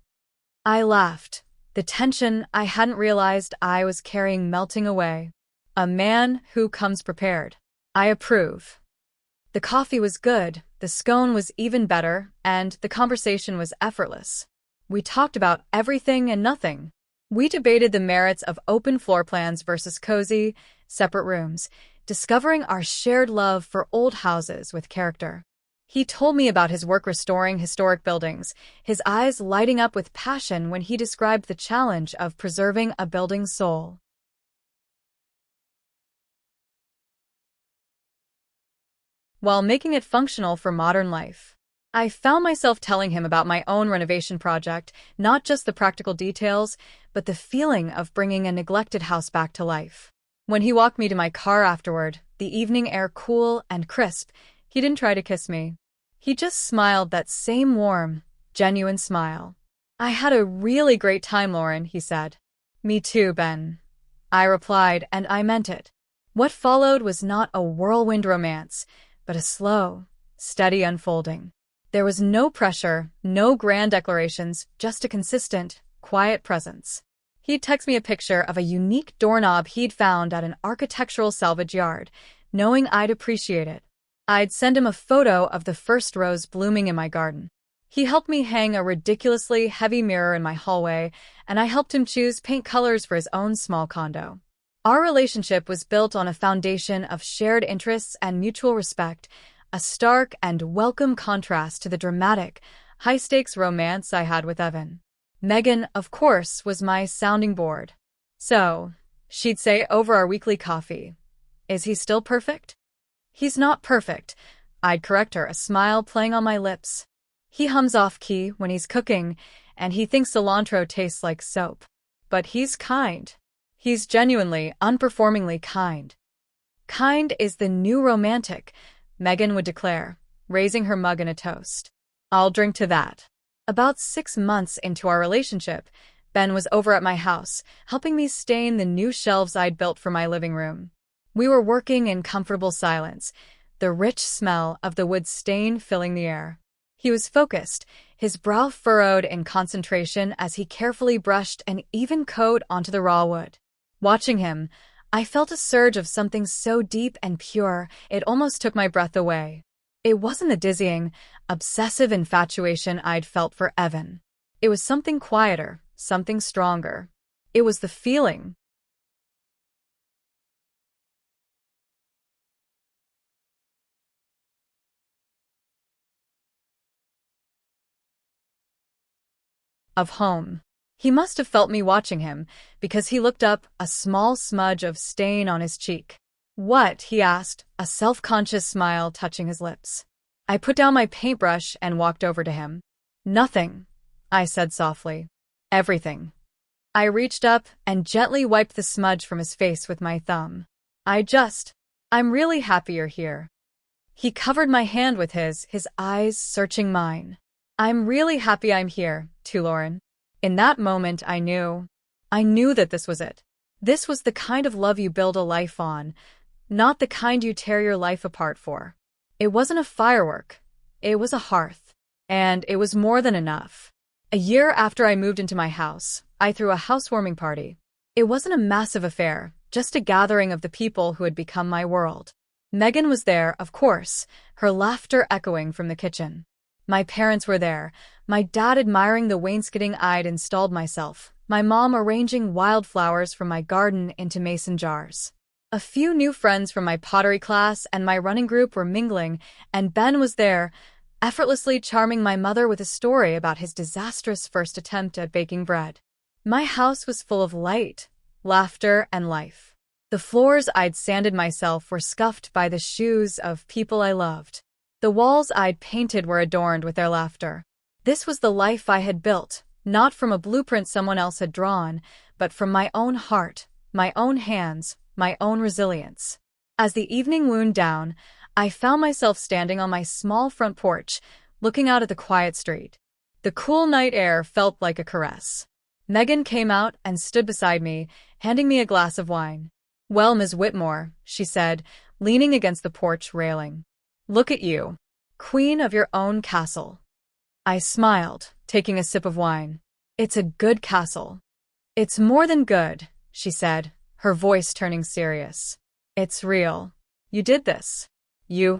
I laughed, the tension I hadn't realized I was carrying melting away. A man who comes prepared. I approve. The coffee was good, the scone was even better, and the conversation was effortless. We talked about everything and nothing. We debated the merits of open floor plans versus cozy, separate rooms, discovering our shared love for old houses with character. He told me about his work restoring historic buildings, his eyes lighting up with passion when he described the challenge of preserving a building's soul. While making it functional for modern life. I found myself telling him about my own renovation project, not just the practical details, but the feeling of bringing a neglected house back to life. When he walked me to my car afterward, the evening air cool and crisp, he didn't try to kiss me. He just smiled that same warm, genuine smile. "I had a really great time, Lauren," he said. "Me too, Ben," I replied, and I meant it. What followed was not a whirlwind romance, but a slow, steady unfolding. There was no pressure, no grand declarations, just a consistent, quiet presence. He'd text me a picture of a unique doorknob he'd found at an architectural salvage yard, knowing I'd appreciate it. I'd send him a photo of the first rose blooming in my garden. He helped me hang a ridiculously heavy mirror in my hallway, and I helped him choose paint colors for his own small condo. Our relationship was built on a foundation of shared interests and mutual respect, a stark and welcome contrast to the dramatic, high-stakes romance I had with Evan. Megan, of course, was my sounding board. So, she'd say over our weekly coffee, "Is he still perfect?" "He's not perfect," I'd correct her, a smile playing on my lips. "He hums off-key when he's cooking, and he thinks cilantro tastes like soap. But he's kind. He's genuinely, unperformingly kind." "Kind is the new romantic," Megan would declare, raising her mug in a toast. "I'll drink to that." About 6 months into our relationship, Ben was over at my house, helping me stain the new shelves I'd built for my living room. We were working in comfortable silence, the rich smell of the wood stain filling the air. He was focused, his brow furrowed in concentration as he carefully brushed an even coat onto the raw wood. Watching him, I felt a surge of something so deep and pure it almost took my breath away. It wasn't the dizzying, obsessive infatuation I'd felt for Evan. It was something quieter, something stronger. It was the feeling of home. He must have felt me watching him, because he looked up, a small smudge of stain on his cheek. "What?" he asked, a self-conscious smile touching his lips. I put down my paintbrush and walked over to him. "Nothing," I said softly. "Everything." I reached up and gently wiped the smudge from his face with my thumb. I'm really happy you're here." He covered my hand with his eyes searching mine. "I'm really happy I'm here, too, Lauren." In that moment, I knew that this was it. This was the kind of love you build a life on, not the kind you tear your life apart for. It wasn't a firework. It was a hearth. And it was more than enough. A year after I moved into my house, I threw a housewarming party. It wasn't a massive affair, just a gathering of the people who had become my world. Megan was there, of course, her laughter echoing from the kitchen. My parents were there, my dad admiring the wainscoting I'd installed myself, my mom arranging wildflowers from my garden into mason jars. A few new friends from my pottery class and my running group were mingling, and Ben was there, effortlessly charming my mother with a story about his disastrous first attempt at baking bread. My house was full of light, laughter, and life. The floors I'd sanded myself were scuffed by the shoes of people I loved. The walls I'd painted were adorned with their laughter. This was the life I had built, not from a blueprint someone else had drawn, but from my own heart, my own hands, my own resilience. As the evening wound down, I found myself standing on my small front porch, looking out at the quiet street. The cool night air felt like a caress. Megan came out and stood beside me, handing me a glass of wine. "Well, Ms. Whitmore," she said, leaning against the porch railing. "Look at you. Queen of your own castle." I smiled, taking a sip of wine. "It's a good castle." "It's more than good," she said, her voice turning serious. "It's real. You did this. You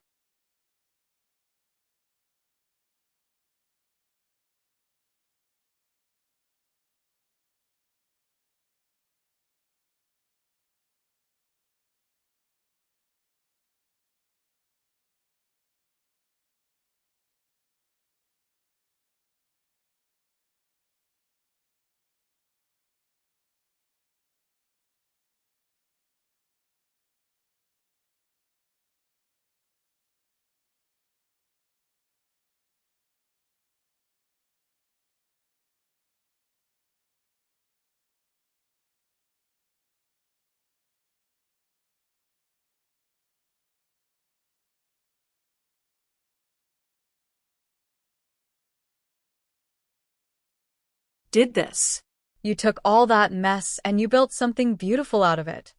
did this. You took all that mess and you built something beautiful out of it."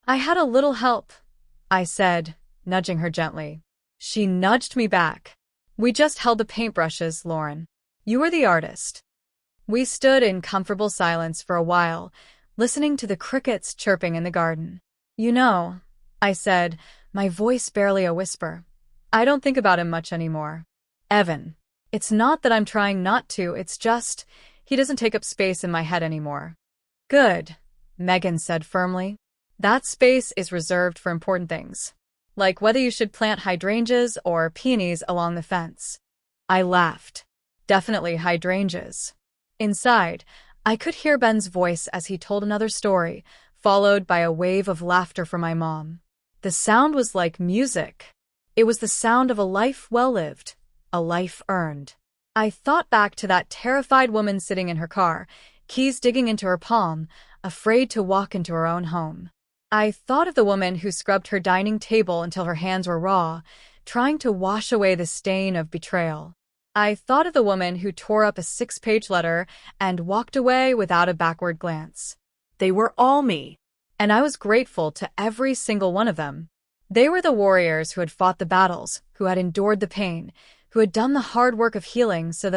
"I had a little help," I said, nudging her gently. She nudged me back. "We just held the paintbrushes, Lauren. You were the artist." We stood in comfortable silence for a while, listening to the crickets chirping in the garden. You know, I said, my voice barely a whisper, I don't think about him much anymore. Evan. It's not that I'm trying not to, it's just, he doesn't take up space in my head anymore. Good, Megan said firmly. That space is reserved for important things, like whether you should plant hydrangeas or peonies along the fence. I laughed. Definitely hydrangeas. Inside, I could hear Ben's voice as he told another story, followed by a wave of laughter from my mom. The sound was like music. It was the sound of a life well lived, a life earned. I thought back to that terrified woman sitting in her car, keys digging into her palm, afraid to walk into her own home. I thought of the woman who scrubbed her dining table until her hands were raw, trying to wash away the stain of betrayal. I thought of the woman who tore up a 6-page letter and walked away without a backward glance. They were all me. And I was grateful to every single one of them. They were the warriors who had fought the battles, who had endured the pain, who had done the hard work of healing so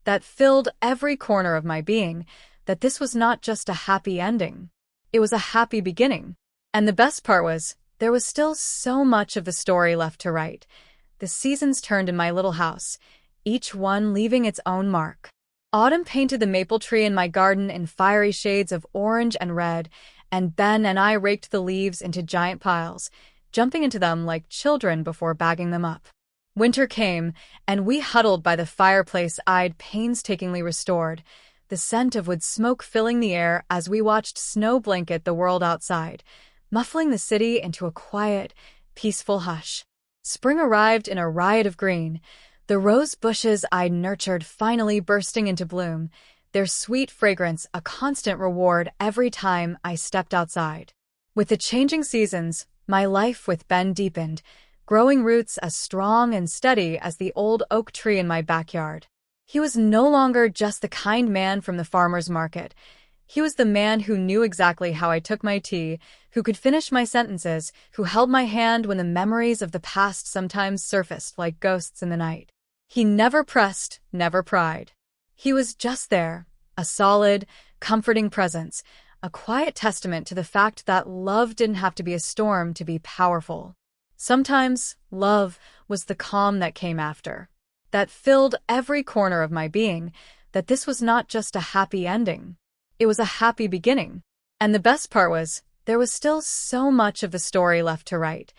that filled every corner of my being, that this was not just a happy ending. It was a happy beginning. And the best part was, there was still so much of the story left to write. The seasons turned in my little house, each one leaving its own mark. Autumn painted the maple tree in my garden in fiery shades of orange and red, and Ben and I raked the leaves into giant piles, jumping into them like children before bagging them up. Winter came, and we huddled by the fireplace eyed painstakingly restored, the scent of wood smoke filling the air as we watched snow blanket the world outside, muffling the city into a quiet, peaceful hush. Spring arrived in a riot of green, the rose bushes I'd nurtured finally bursting into bloom, their sweet fragrance a constant reward every time I stepped outside. With the changing seasons, my life with Ben deepened, growing roots as strong and steady as the old oak tree in my backyard. He was no longer just the kind man from the farmer's market. He was the man who knew exactly how I took my tea, who could finish my sentences, who held my hand when the memories of the past sometimes surfaced like ghosts in the night. He never pressed, never pried. He was just there, a solid, comforting presence, a quiet testament to the fact that love didn't have to be a storm to be powerful. Sometimes, love was the calm that came after, that filled every corner of my being, that this was not just a happy ending. It was a happy beginning. And the best part was, there was still so much of the story left to write.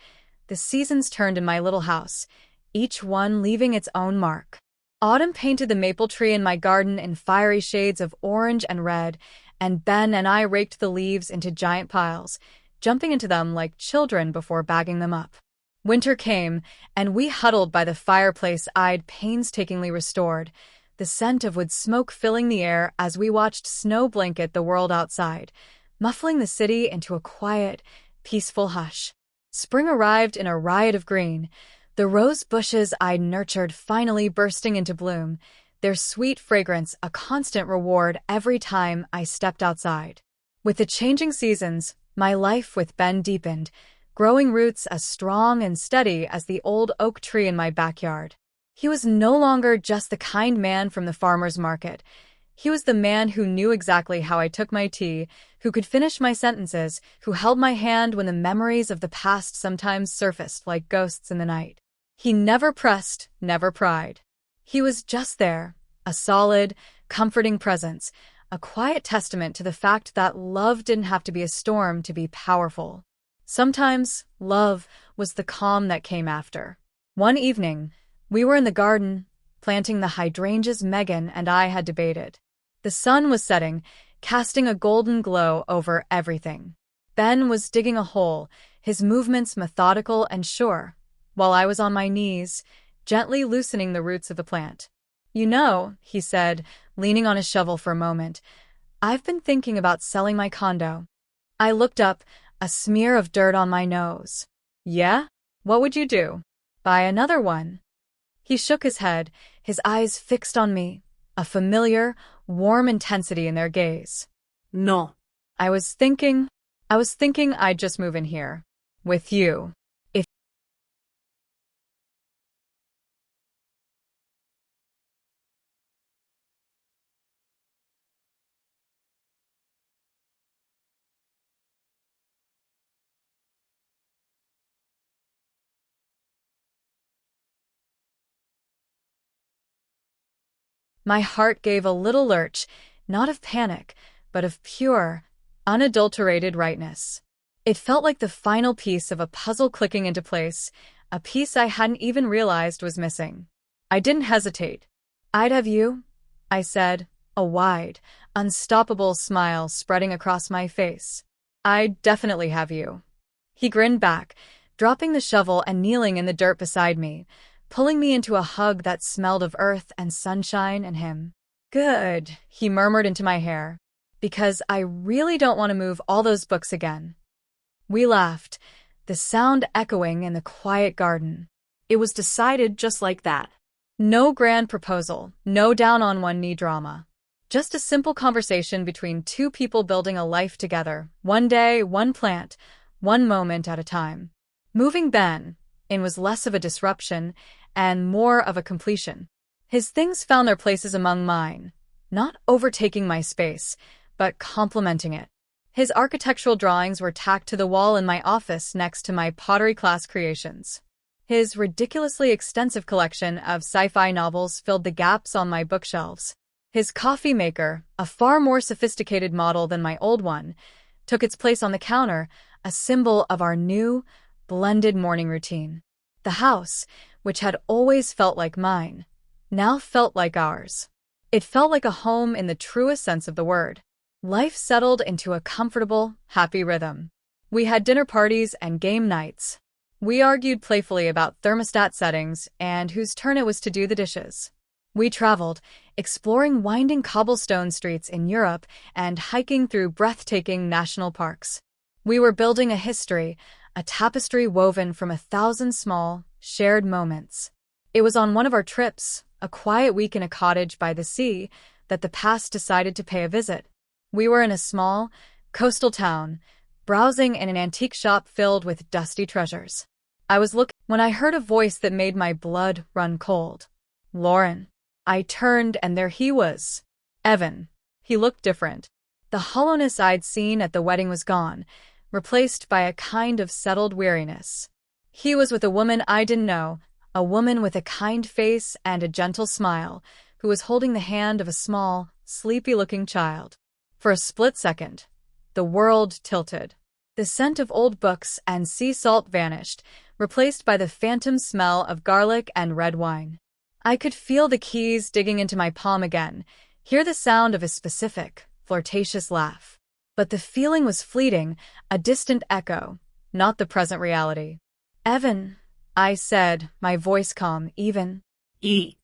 The seasons turned in my little house, each one leaving its own mark. Autumn painted the maple tree in my garden in fiery shades of orange and red, and Ben and I raked the leaves into giant piles, jumping into them like children before bagging them up. Winter came, and we huddled by the fireplace eyed painstakingly restored, the scent of wood smoke filling the air as we watched snow blanket the world outside, muffling the city into a quiet, peaceful hush. Spring arrived in a riot of green, the rose bushes I'd nurtured finally bursting into bloom, their sweet fragrance a constant reward every time I stepped outside. With the changing seasons, my life with Ben deepened, growing roots as strong and steady as the old oak tree in my backyard. He was no longer just the kind man from the farmer's market. He was the man who knew exactly how I took my tea, who could finish my sentences, who held my hand when the memories of the past sometimes surfaced like ghosts in the night. He never pressed, never pried. He was just there, a solid, comforting presence, a quiet testament to the fact that love didn't have to be a storm to be powerful. Sometimes, love was the calm that came after. One evening, we were in the garden, planting the hydrangeas Megan and I had debated. The sun was setting, casting a golden glow over everything. Ben was digging a hole, his movements methodical and sure, while I was on my knees, gently loosening the roots of the plant. You know, he said, leaning on his shovel for a moment, I've been thinking about selling my condo. I looked up, a smear of dirt on my nose. Yeah? What would you do? By another one. He shook his head, his eyes fixed on me, a familiar, warm intensity in their gaze. No. I was thinking I'd just move in here. With you. If My heart gave a little lurch, not of panic, but of pure, unadulterated rightness. It felt like the final piece of a puzzle clicking into place, a piece I hadn't even realized was missing. I didn't hesitate. I'd have you, I said, a wide, unstoppable smile spreading across my face. I'd definitely have you. He grinned back, dropping the shovel and kneeling in the dirt beside me, pulling me into a hug that smelled of earth and sunshine and him. Good, he murmured into my hair, because I really don't want to move all those books again. We laughed, the sound echoing in the quiet garden. It was decided just like that. No grand proposal, no down-on-one-knee drama. Just a simple conversation between two people building a life together, one day, one plant, one moment at a time. Moving Ben in was less of a disruption and more of a completion. His things found their places among mine, not overtaking my space, but complementing it. His architectural drawings were tacked to the wall in my office next to my pottery class creations. His ridiculously extensive collection of sci-fi novels filled the gaps on my bookshelves. His coffee maker, a far more sophisticated model than my old one, took its place on the counter, a symbol of our new, blended morning routine. The house, which had always felt like mine, now felt like ours. It felt like a home in the truest sense of the word. Life settled into a comfortable, happy rhythm. We had dinner parties and game nights. We argued playfully about thermostat settings and whose turn it was to do the dishes. We traveled, exploring winding cobblestone streets in Europe and hiking through breathtaking national parks. We were building a history, a tapestry woven from 1,000 small, shared moments. It was on one of our trips, a quiet week in a cottage by the sea, that the past decided to pay a visit. We were in a small, coastal town, browsing in an antique shop filled with dusty treasures. I was looking when I heard a voice that made my blood run cold. Lauren. I turned and there he was. Evan. He looked different. The hollowness I'd seen at the wedding was gone, replaced by a kind of settled weariness. He was with a woman I didn't know, a woman with a kind face and a gentle smile, who was holding the hand of a small, sleepy-looking child. For a split second, the world tilted. The scent of old books and sea salt vanished, replaced by the phantom smell of garlic and red wine. I could feel the keys digging into my palm again, hear the sound of a specific, flirtatious laugh. But the feeling was fleeting, a distant echo, not the present reality. Evan, I said, my voice calm, even. E.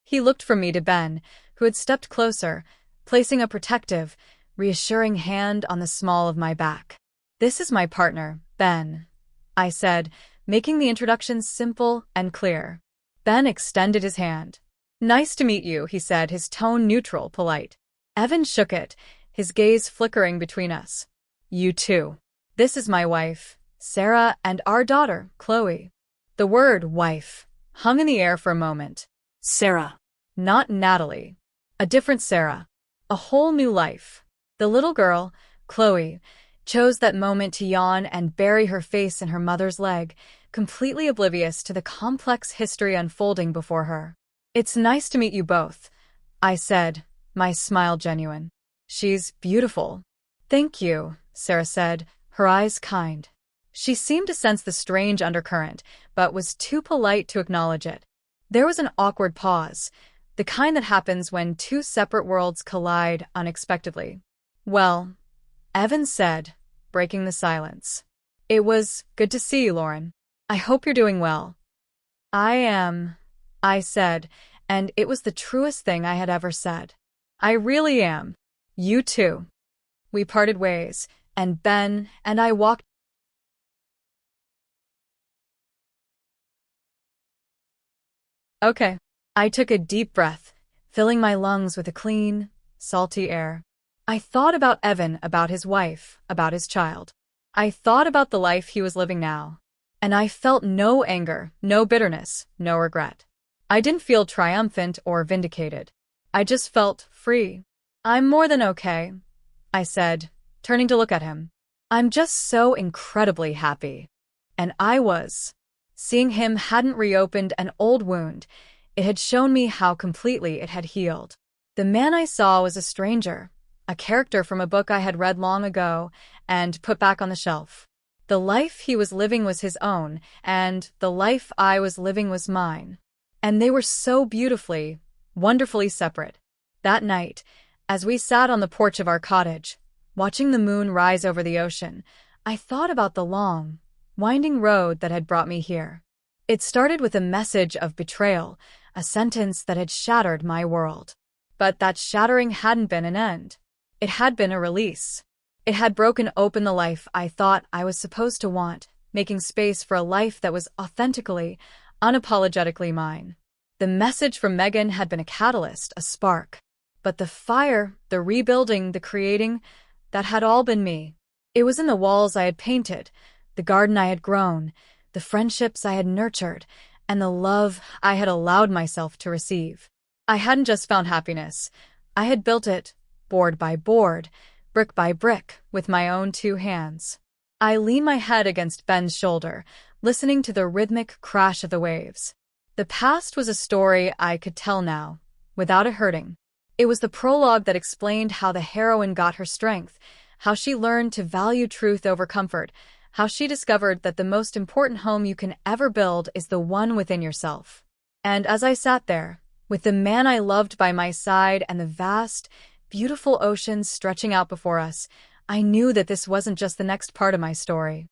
He looked from me to Ben, who had stepped closer, placing a protective, reassuring hand on the small of my back. This is my partner, Ben, I said, making the introduction simple and clear. Ben extended his hand. Nice to meet you, he said, his tone neutral, polite. Evan shook it, his gaze flickering between us. You too. This is my wife, Sarah, and our daughter, Chloe. The word wife hung in the air for a moment. Sarah. Not Natalie. A different Sarah. A whole new life. The little girl, Chloe, chose that moment to yawn and bury her face in her mother's leg, completely oblivious to the complex history unfolding before her. It's nice to meet you both, I said, my smile genuine. She's beautiful. Thank you, Sarah said, her eyes kind. She seemed to sense the strange undercurrent, but was too polite to acknowledge it. There was an awkward pause, the kind that happens when two separate worlds collide unexpectedly. Well, Evan said, breaking the silence. It was good to see you, Lauren. I hope you're doing well. I am, I said, and it was the truest thing I had ever said. I really am. You too. We parted ways, and Ben and I walked Okay. I took a deep breath, filling my lungs with a clean, salty air. I thought about Evan, about his wife, about his child. I thought about the life he was living now. And I felt no anger, no bitterness, no regret. I didn't feel triumphant or vindicated. I just felt free. I'm more than okay, I said, turning to look at him. I'm just so incredibly happy. And I was. Seeing him hadn't reopened an old wound. It had shown me how completely it had healed. The man I saw was a stranger, a character from a book I had read long ago and put back on the shelf. The life he was living was his own, and the life I was living was mine. And they were so beautifully, wonderfully separate. That night, as we sat on the porch of our cottage, watching the moon rise over the ocean, I thought about the long, winding road that had brought me here. It started with a message of betrayal, a sentence that had shattered my world. But that shattering hadn't been an end. It had been a release. It had broken open the life I thought I was supposed to want, making space for a life that was authentically, unapologetically mine. The message from Megan had been a catalyst, a spark. But the fire, the rebuilding, the creating, that had all been me. It was in the walls I had painted, the garden I had grown, the friendships I had nurtured, and the love I had allowed myself to receive. I hadn't just found happiness. I had built it, board by board, brick by brick, with my own 2 hands. I leaned my head against Ben's shoulder, listening to the rhythmic crash of the waves. The past was a story I could tell now, without it hurting. It was the prologue that explained how the heroine got her strength, how she learned to value truth over comfort, how she discovered that the most important home you can ever build is the one within yourself. And as I sat there, with the man I loved by my side and the vast, beautiful ocean stretching out before us, I knew that this wasn't just the next part of my story.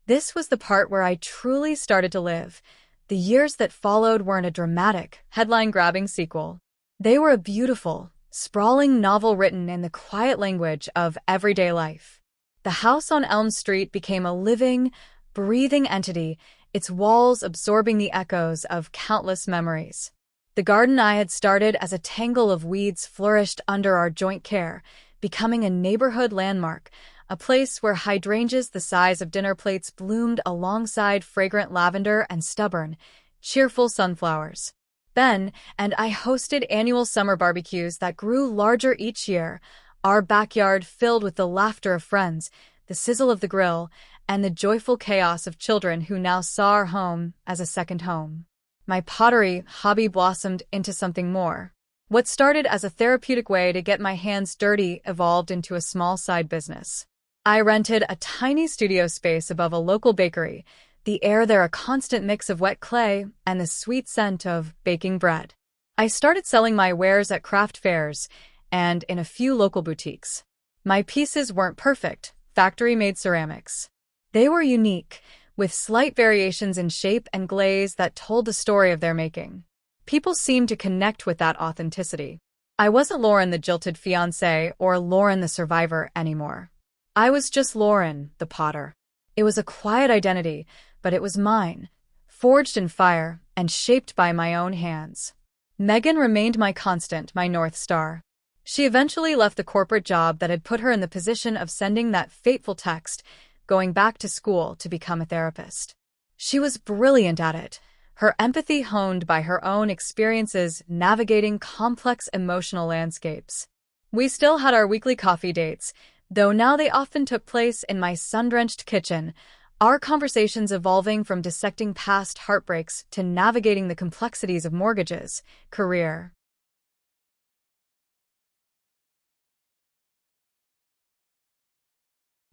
This was the part where I truly started to live. The years that followed weren't a dramatic, headline-grabbing sequel. They were a beautiful, sprawling novel written in the quiet language of everyday life. The house on Elm Street became a living, breathing entity, its walls absorbing the echoes of countless memories. The garden I had started as a tangle of weeds flourished under our joint care, becoming a neighborhood landmark, a place where hydrangeas the size of dinner plates bloomed alongside fragrant lavender and stubborn, cheerful sunflowers. Ben and I hosted annual summer barbecues that grew larger each year, our backyard filled with the laughter of friends, the sizzle of the grill, and the joyful chaos of children who now saw our home as a second home. My pottery hobby blossomed into something more. What started as a therapeutic way to get my hands dirty evolved into a small side business. I rented a tiny studio space above a local bakery, the air there a constant mix of wet clay and the sweet scent of baking bread. I started selling my wares at craft fairs and in a few local boutiques. My pieces weren't perfect, factory-made ceramics. They were unique, with slight variations in shape and glaze that told the story of their making. People seemed to connect with that authenticity. I wasn't Lauren the jilted fiancé or Lauren the survivor anymore. I was just Lauren, the potter. It was a quiet identity, but it was mine, forged in fire and shaped by my own hands. Megan remained my constant, my North Star. She eventually left the corporate job that had put her in the position of sending that fateful text, going back to school to become a therapist. She was brilliant at it, her empathy honed by her own experiences navigating complex emotional landscapes. We still had our weekly coffee dates, though now they often took place in my sun-drenched kitchen, our conversations evolving from dissecting past heartbreaks to navigating the complexities of mortgages, career,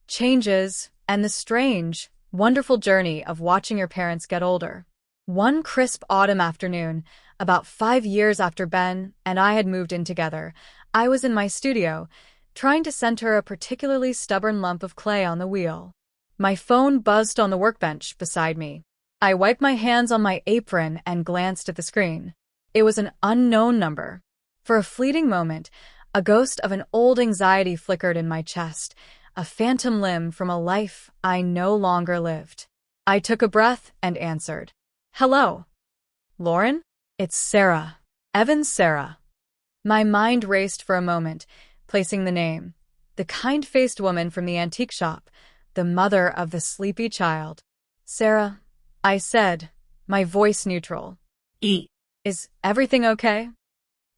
changes, and the strange, wonderful journey of watching your parents get older. One crisp autumn afternoon, About 5 years after Ben and I had moved in together, I was in my studio, trying to center a particularly stubborn lump of clay on the wheel. My phone buzzed on the workbench beside me. I wiped my hands on my apron and glanced at the screen. It was an unknown number. For a fleeting moment, a ghost of an old anxiety flickered in my chest, a phantom limb from a life I no longer lived. I took a breath and answered. Hello. Lauren? It's Sarah. Evan's Sarah. My mind raced for a moment, placing the name. The kind-faced woman from the antique shop, the mother of the sleepy child. Sarah, I said, my voice neutral. Is everything okay?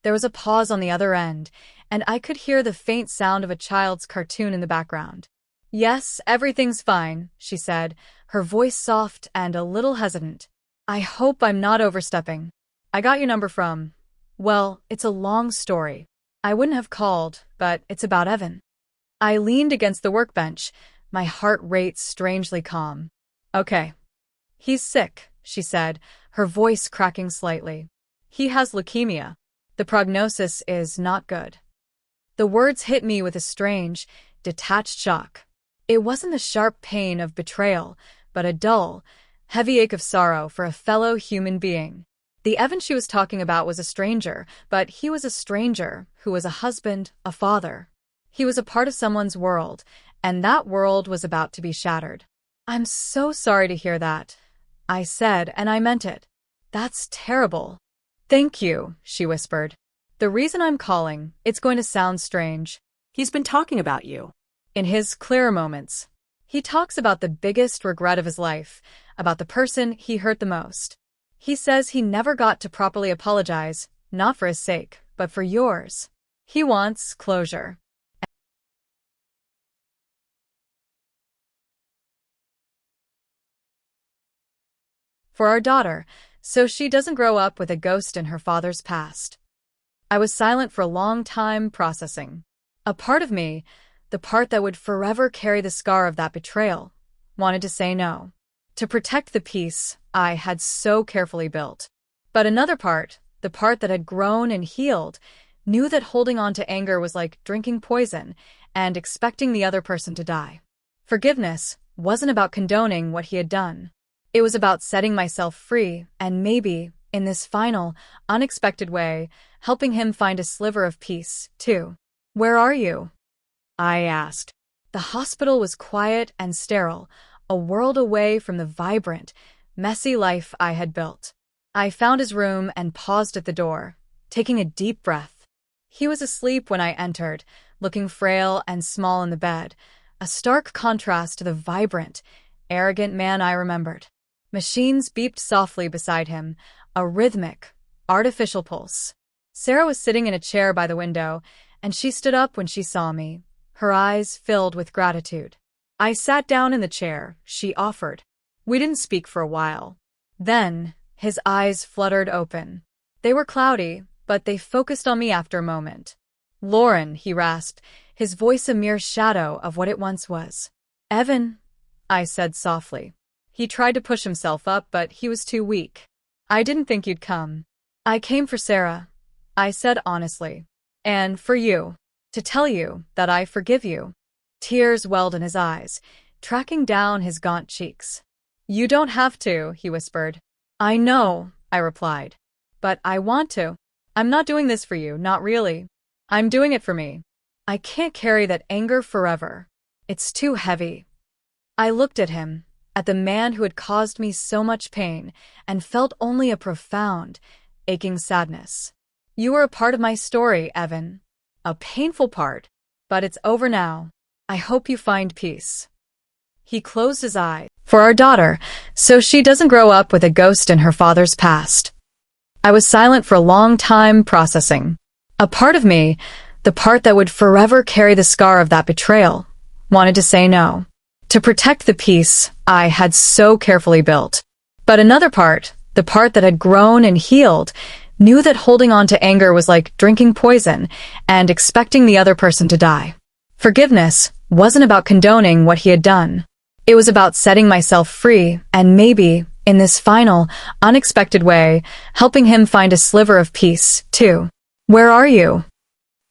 There was a pause on the other end, and I could hear the faint sound of a child's cartoon in the background. Yes, everything's fine, she said, her voice soft and a little hesitant. I hope I'm not overstepping. I got your number from… Well, it's a long story. I wouldn't have called, but it's about Evan. I leaned against the workbench, my heart rate strangely calm. Okay. He's sick, she said, her voice cracking slightly. He has leukemia. The prognosis is not good. The words hit me with a strange, detached shock. It wasn't the sharp pain of betrayal, but a dull, heavy ache of sorrow for a fellow human being. The Evan she was talking about was a stranger, but he was a stranger who was a husband, a father. He was a part of someone's world, and that world was about to be shattered. I'm so sorry to hear that, I said, and I meant it. That's terrible. Thank you, she whispered. The reason I'm calling, it's going to sound strange. He's been talking about you. In his clearer moments, he talks about the biggest regret of his life, about the person he hurt the most. He says he never got to properly apologize, not for his sake, but for yours. He wants closure. For our daughter, so she doesn't grow up with a ghost in her father's past. I was silent for a long time, processing. A part of me, the part that would forever carry the scar of that betrayal, wanted to say no, to protect the peace I had so carefully built. But another part, the part that had grown and healed, knew that holding on to anger was like drinking poison and expecting the other person to die. Forgiveness wasn't about condoning what he had done. It was about setting myself free and maybe, in this final, unexpected way, helping him find a sliver of peace, too. Where are you? I asked. The hospital was quiet and sterile, a world away from the vibrant, messy life I had built. I found his room and paused at the door, taking a deep breath. He was asleep when I entered, looking frail and small in the bed, a stark contrast to the vibrant, arrogant man I remembered. Machines beeped softly beside him, a rhythmic, artificial pulse. Sarah was sitting in a chair by the window, and she stood up when she saw me, her eyes filled with gratitude. I sat down in the chair, she offered. We didn't speak for a while. Then, his eyes fluttered open. They were cloudy, but they focused on me after a moment. Lauren, he rasped, his voice a mere shadow of what it once was. Evan, I said softly. He tried to push himself up, but he was too weak. I didn't think you'd come. I came for Sarah, I said honestly. And for you. To tell you that I forgive you. Tears welled in his eyes, tracking down his gaunt cheeks. You don't have to, he whispered. I know, I replied. But I want to. I'm not doing this for you, not really. I'm doing it for me. I can't carry that anger forever. It's too heavy. I looked at him, at the man who had caused me so much pain, and felt only a profound, aching sadness. You were a part of my story, Evan. A painful part. But it's over now. I hope you find peace. He closed his eyes. For our daughter, so she doesn't grow up with a ghost in her father's past. I was silent for a long time, processing. A part of me, the part that would forever carry the scar of that betrayal, wanted to say no, to protect the peace I had so carefully built. But another part, the part that had grown and healed, knew that holding on to anger was like drinking poison and expecting the other person to die. Forgiveness wasn't about condoning what he had done. It was about setting myself free and maybe, in this final, unexpected way, helping him find a sliver of peace, too. "Where are you?"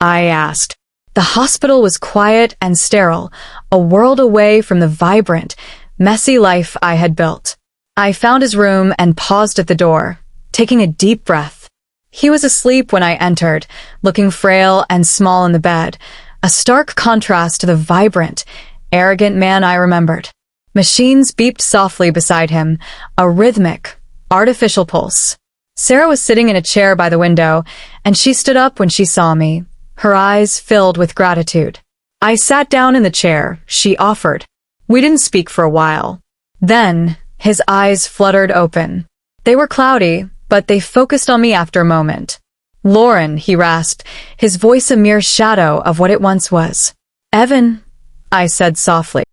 I asked. The hospital was quiet and sterile, a world away from the vibrant, messy life I had built. I found his room and paused at the door, taking a deep breath. He was asleep when I entered, looking frail and small in the bed, a stark contrast to the vibrant, arrogant man I remembered. Machines beeped softly beside him, a rhythmic, artificial pulse. Sarah was sitting in a chair by the window, and she stood up when she saw me, her eyes filled with gratitude. I sat down in the chair she offered. We didn't speak for a while. Then, his eyes fluttered open. They were cloudy, but they focused on me after a moment. "Lauren," he rasped, his voice a mere shadow of what it once was. "Evan," I said softly.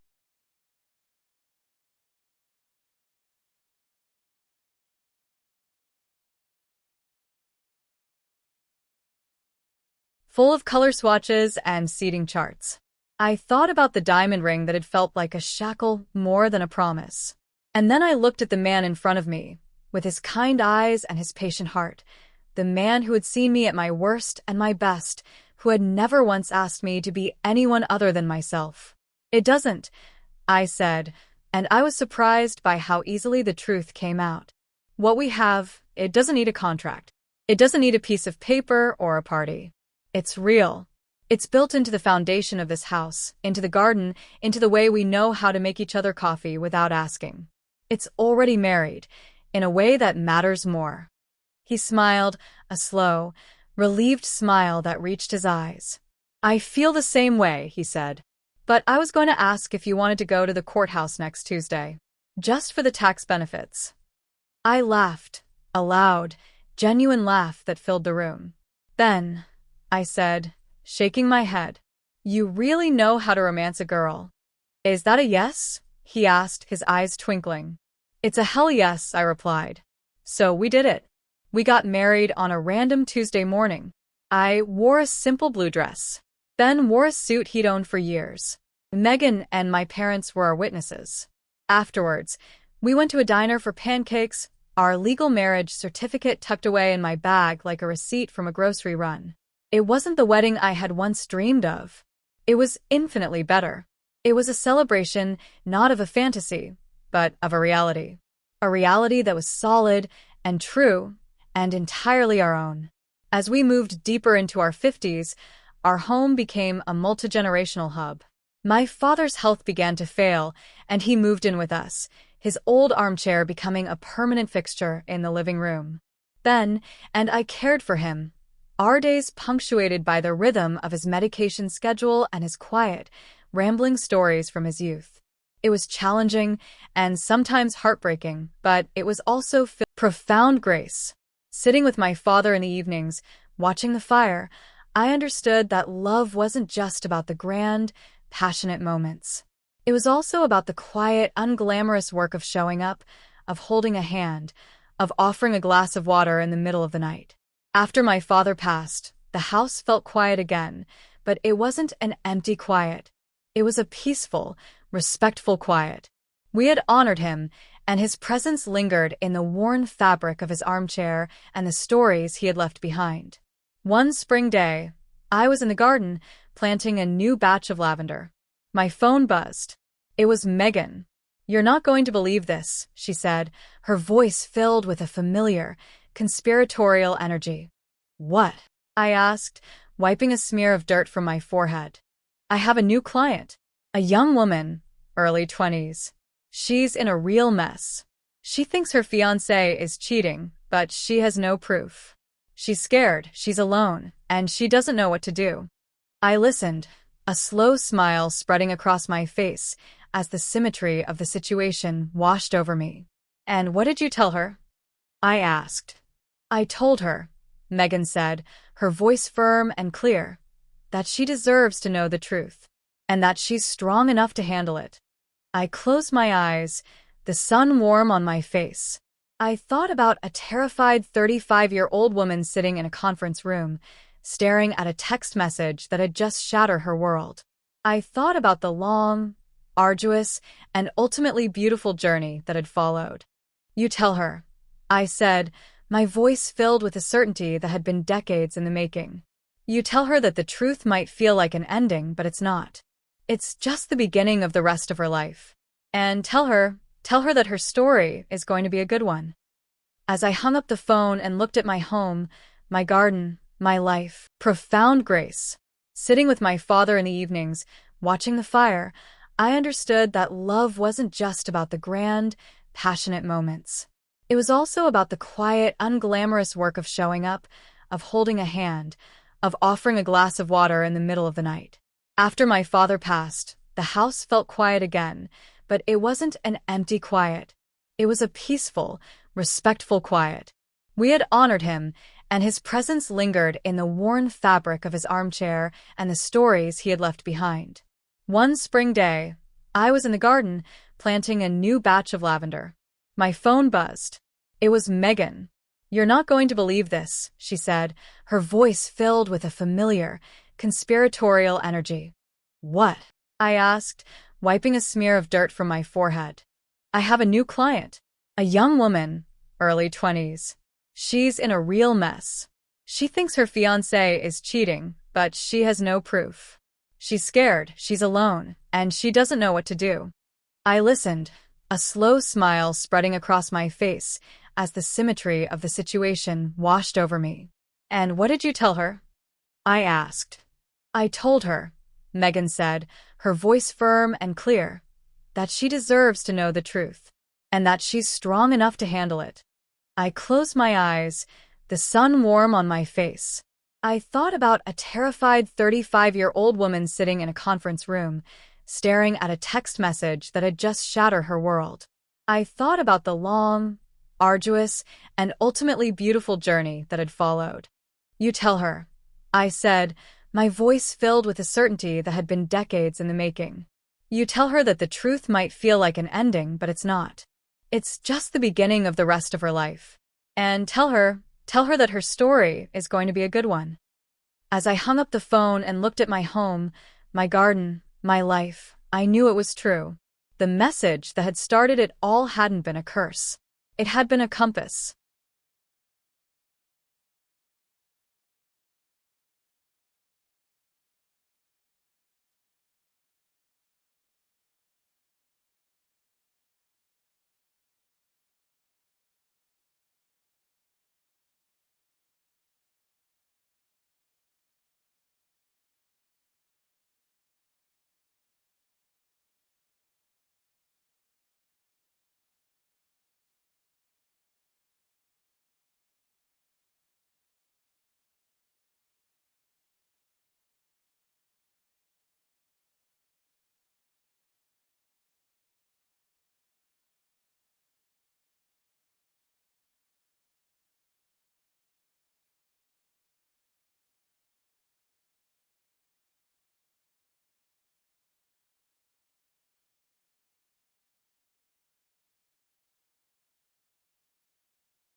Full of color swatches and seating charts. I thought about the diamond ring that had felt like a shackle more than a promise. And then I looked at the man in front of me, with his kind eyes and his patient heart, the man who had seen me at my worst and my best, who had never once asked me to be anyone other than myself. "It doesn't," I said, and I was surprised by how easily the truth came out. "What we have, it doesn't need a contract. It doesn't need a piece of paper or a party. It's real. It's built into the foundation of this house, into the garden, into the way we know how to make each other coffee without asking. It's already married, in a way that matters more." He smiled, a slow, relieved smile that reached his eyes. "I feel the same way," he said. "But I was going to ask if you wanted to go to the courthouse next Tuesday, just for the tax benefits." I laughed, a loud, genuine laugh that filled the room. "Ben," I said, shaking my head, "you really know how to romance a girl." "Is that a yes?" he asked, his eyes twinkling. "It's a hell yes," I replied. So we did it. We got married on a random Tuesday morning. I wore a simple blue dress. Ben wore a suit he'd owned for years. Megan and my parents were our witnesses. Afterwards, we went to a diner for pancakes, our legal marriage certificate tucked away in my bag like a receipt from a grocery run. It wasn't the wedding I had once dreamed of. It was infinitely better. It was a celebration not of a fantasy, but of a reality. A reality that was solid and true and entirely our own. As we moved deeper into our 50s, our home became a multi-generational hub. My father's health began to fail, and he moved in with us, his old armchair becoming a permanent fixture in the living room. Ben and I cared for him, our days punctuated by the rhythm of his medication schedule and his quiet, rambling stories from his youth. It was challenging and sometimes heartbreaking, but it was also filled with profound grace. Sitting with my father in the evenings, watching the fire, I understood that love wasn't just about the grand, passionate moments. It was also about the quiet, unglamorous work of showing up, of holding a hand, of offering a glass of water in the middle of the night. After my father passed, the house felt quiet again, but it wasn't an empty quiet. It was a peaceful, respectful quiet. We had honored him, and his presence lingered in the worn fabric of his armchair and the stories he had left behind. One spring day, I was in the garden, planting a new batch of lavender. My phone buzzed. It was Megan. "You're not going to believe this," she said, her voice filled with a familiar, conspiratorial energy. "What?" I asked, wiping a smear of dirt from my forehead. "I have a new client. A young woman, early 20s. She's in a real mess. She thinks her fiancé is cheating, but she has no proof. She's scared, she's alone, and she doesn't know what to do." I listened, a slow smile spreading across my face as the symmetry of the situation washed over me. "And what did you tell her?" I asked. "I told her," Megan said, her voice firm and clear, "that she deserves to know the truth, and that she's strong enough to handle it." I closed my eyes, the sun warm on my face. I thought about a terrified 35-year-old woman sitting in a conference room, staring at a text message that had just shattered her world. I thought about the long, arduous, and ultimately beautiful journey that had followed. You tell her, I said, my voice filled with a certainty that had been decades in the making. You tell her that the truth might feel like an ending, but it's not. It's just the beginning of the rest of her life. And tell her that her story is going to be a good one. As I hung up the phone and looked at my home, my garden, my life, profound grace. Sitting with my father in the evenings, watching the fire, I understood that love wasn't just about the grand, passionate moments. It was also about the quiet, unglamorous work of showing up, of holding a hand, of offering a glass of water in the middle of the night. After my father passed, the house felt quiet again, but it wasn't an empty quiet. It was a peaceful, respectful quiet. We had honored him, and his presence lingered in the worn fabric of his armchair and the stories he had left behind. One spring day, I was in the garden, planting a new batch of lavender. My phone buzzed. It was Megan. You're not going to believe this, she said, her voice filled with a familiar, conspiratorial energy. What? I asked, wiping a smear of dirt from my forehead. I have a new client, a young woman, early 20s. She's in a real mess. She thinks her fiancé is cheating, but she has no proof. She's scared, she's alone, and she doesn't know what to do. I listened, a slow smile spreading across my face as the symmetry of the situation washed over me. And what did you tell her? I asked. I told her, Megan said, her voice firm and clear, that she deserves to know the truth, and that she's strong enough to handle it. I closed my eyes, the sun warm on my face. I thought about a terrified 35-year-old woman sitting in a conference room, staring at a text message that had just shattered her world. I thought about the long, arduous, and ultimately beautiful journey that had followed. You tell her, I said, my voice filled with a certainty that had been decades in the making. You tell her that the truth might feel like an ending, but it's not. It's just the beginning of the rest of her life. And tell her that her story is going to be a good one. As I hung up the phone and looked at my home, my garden, my life, I knew it was true. The message that had started it all hadn't been a curse. It had been a compass.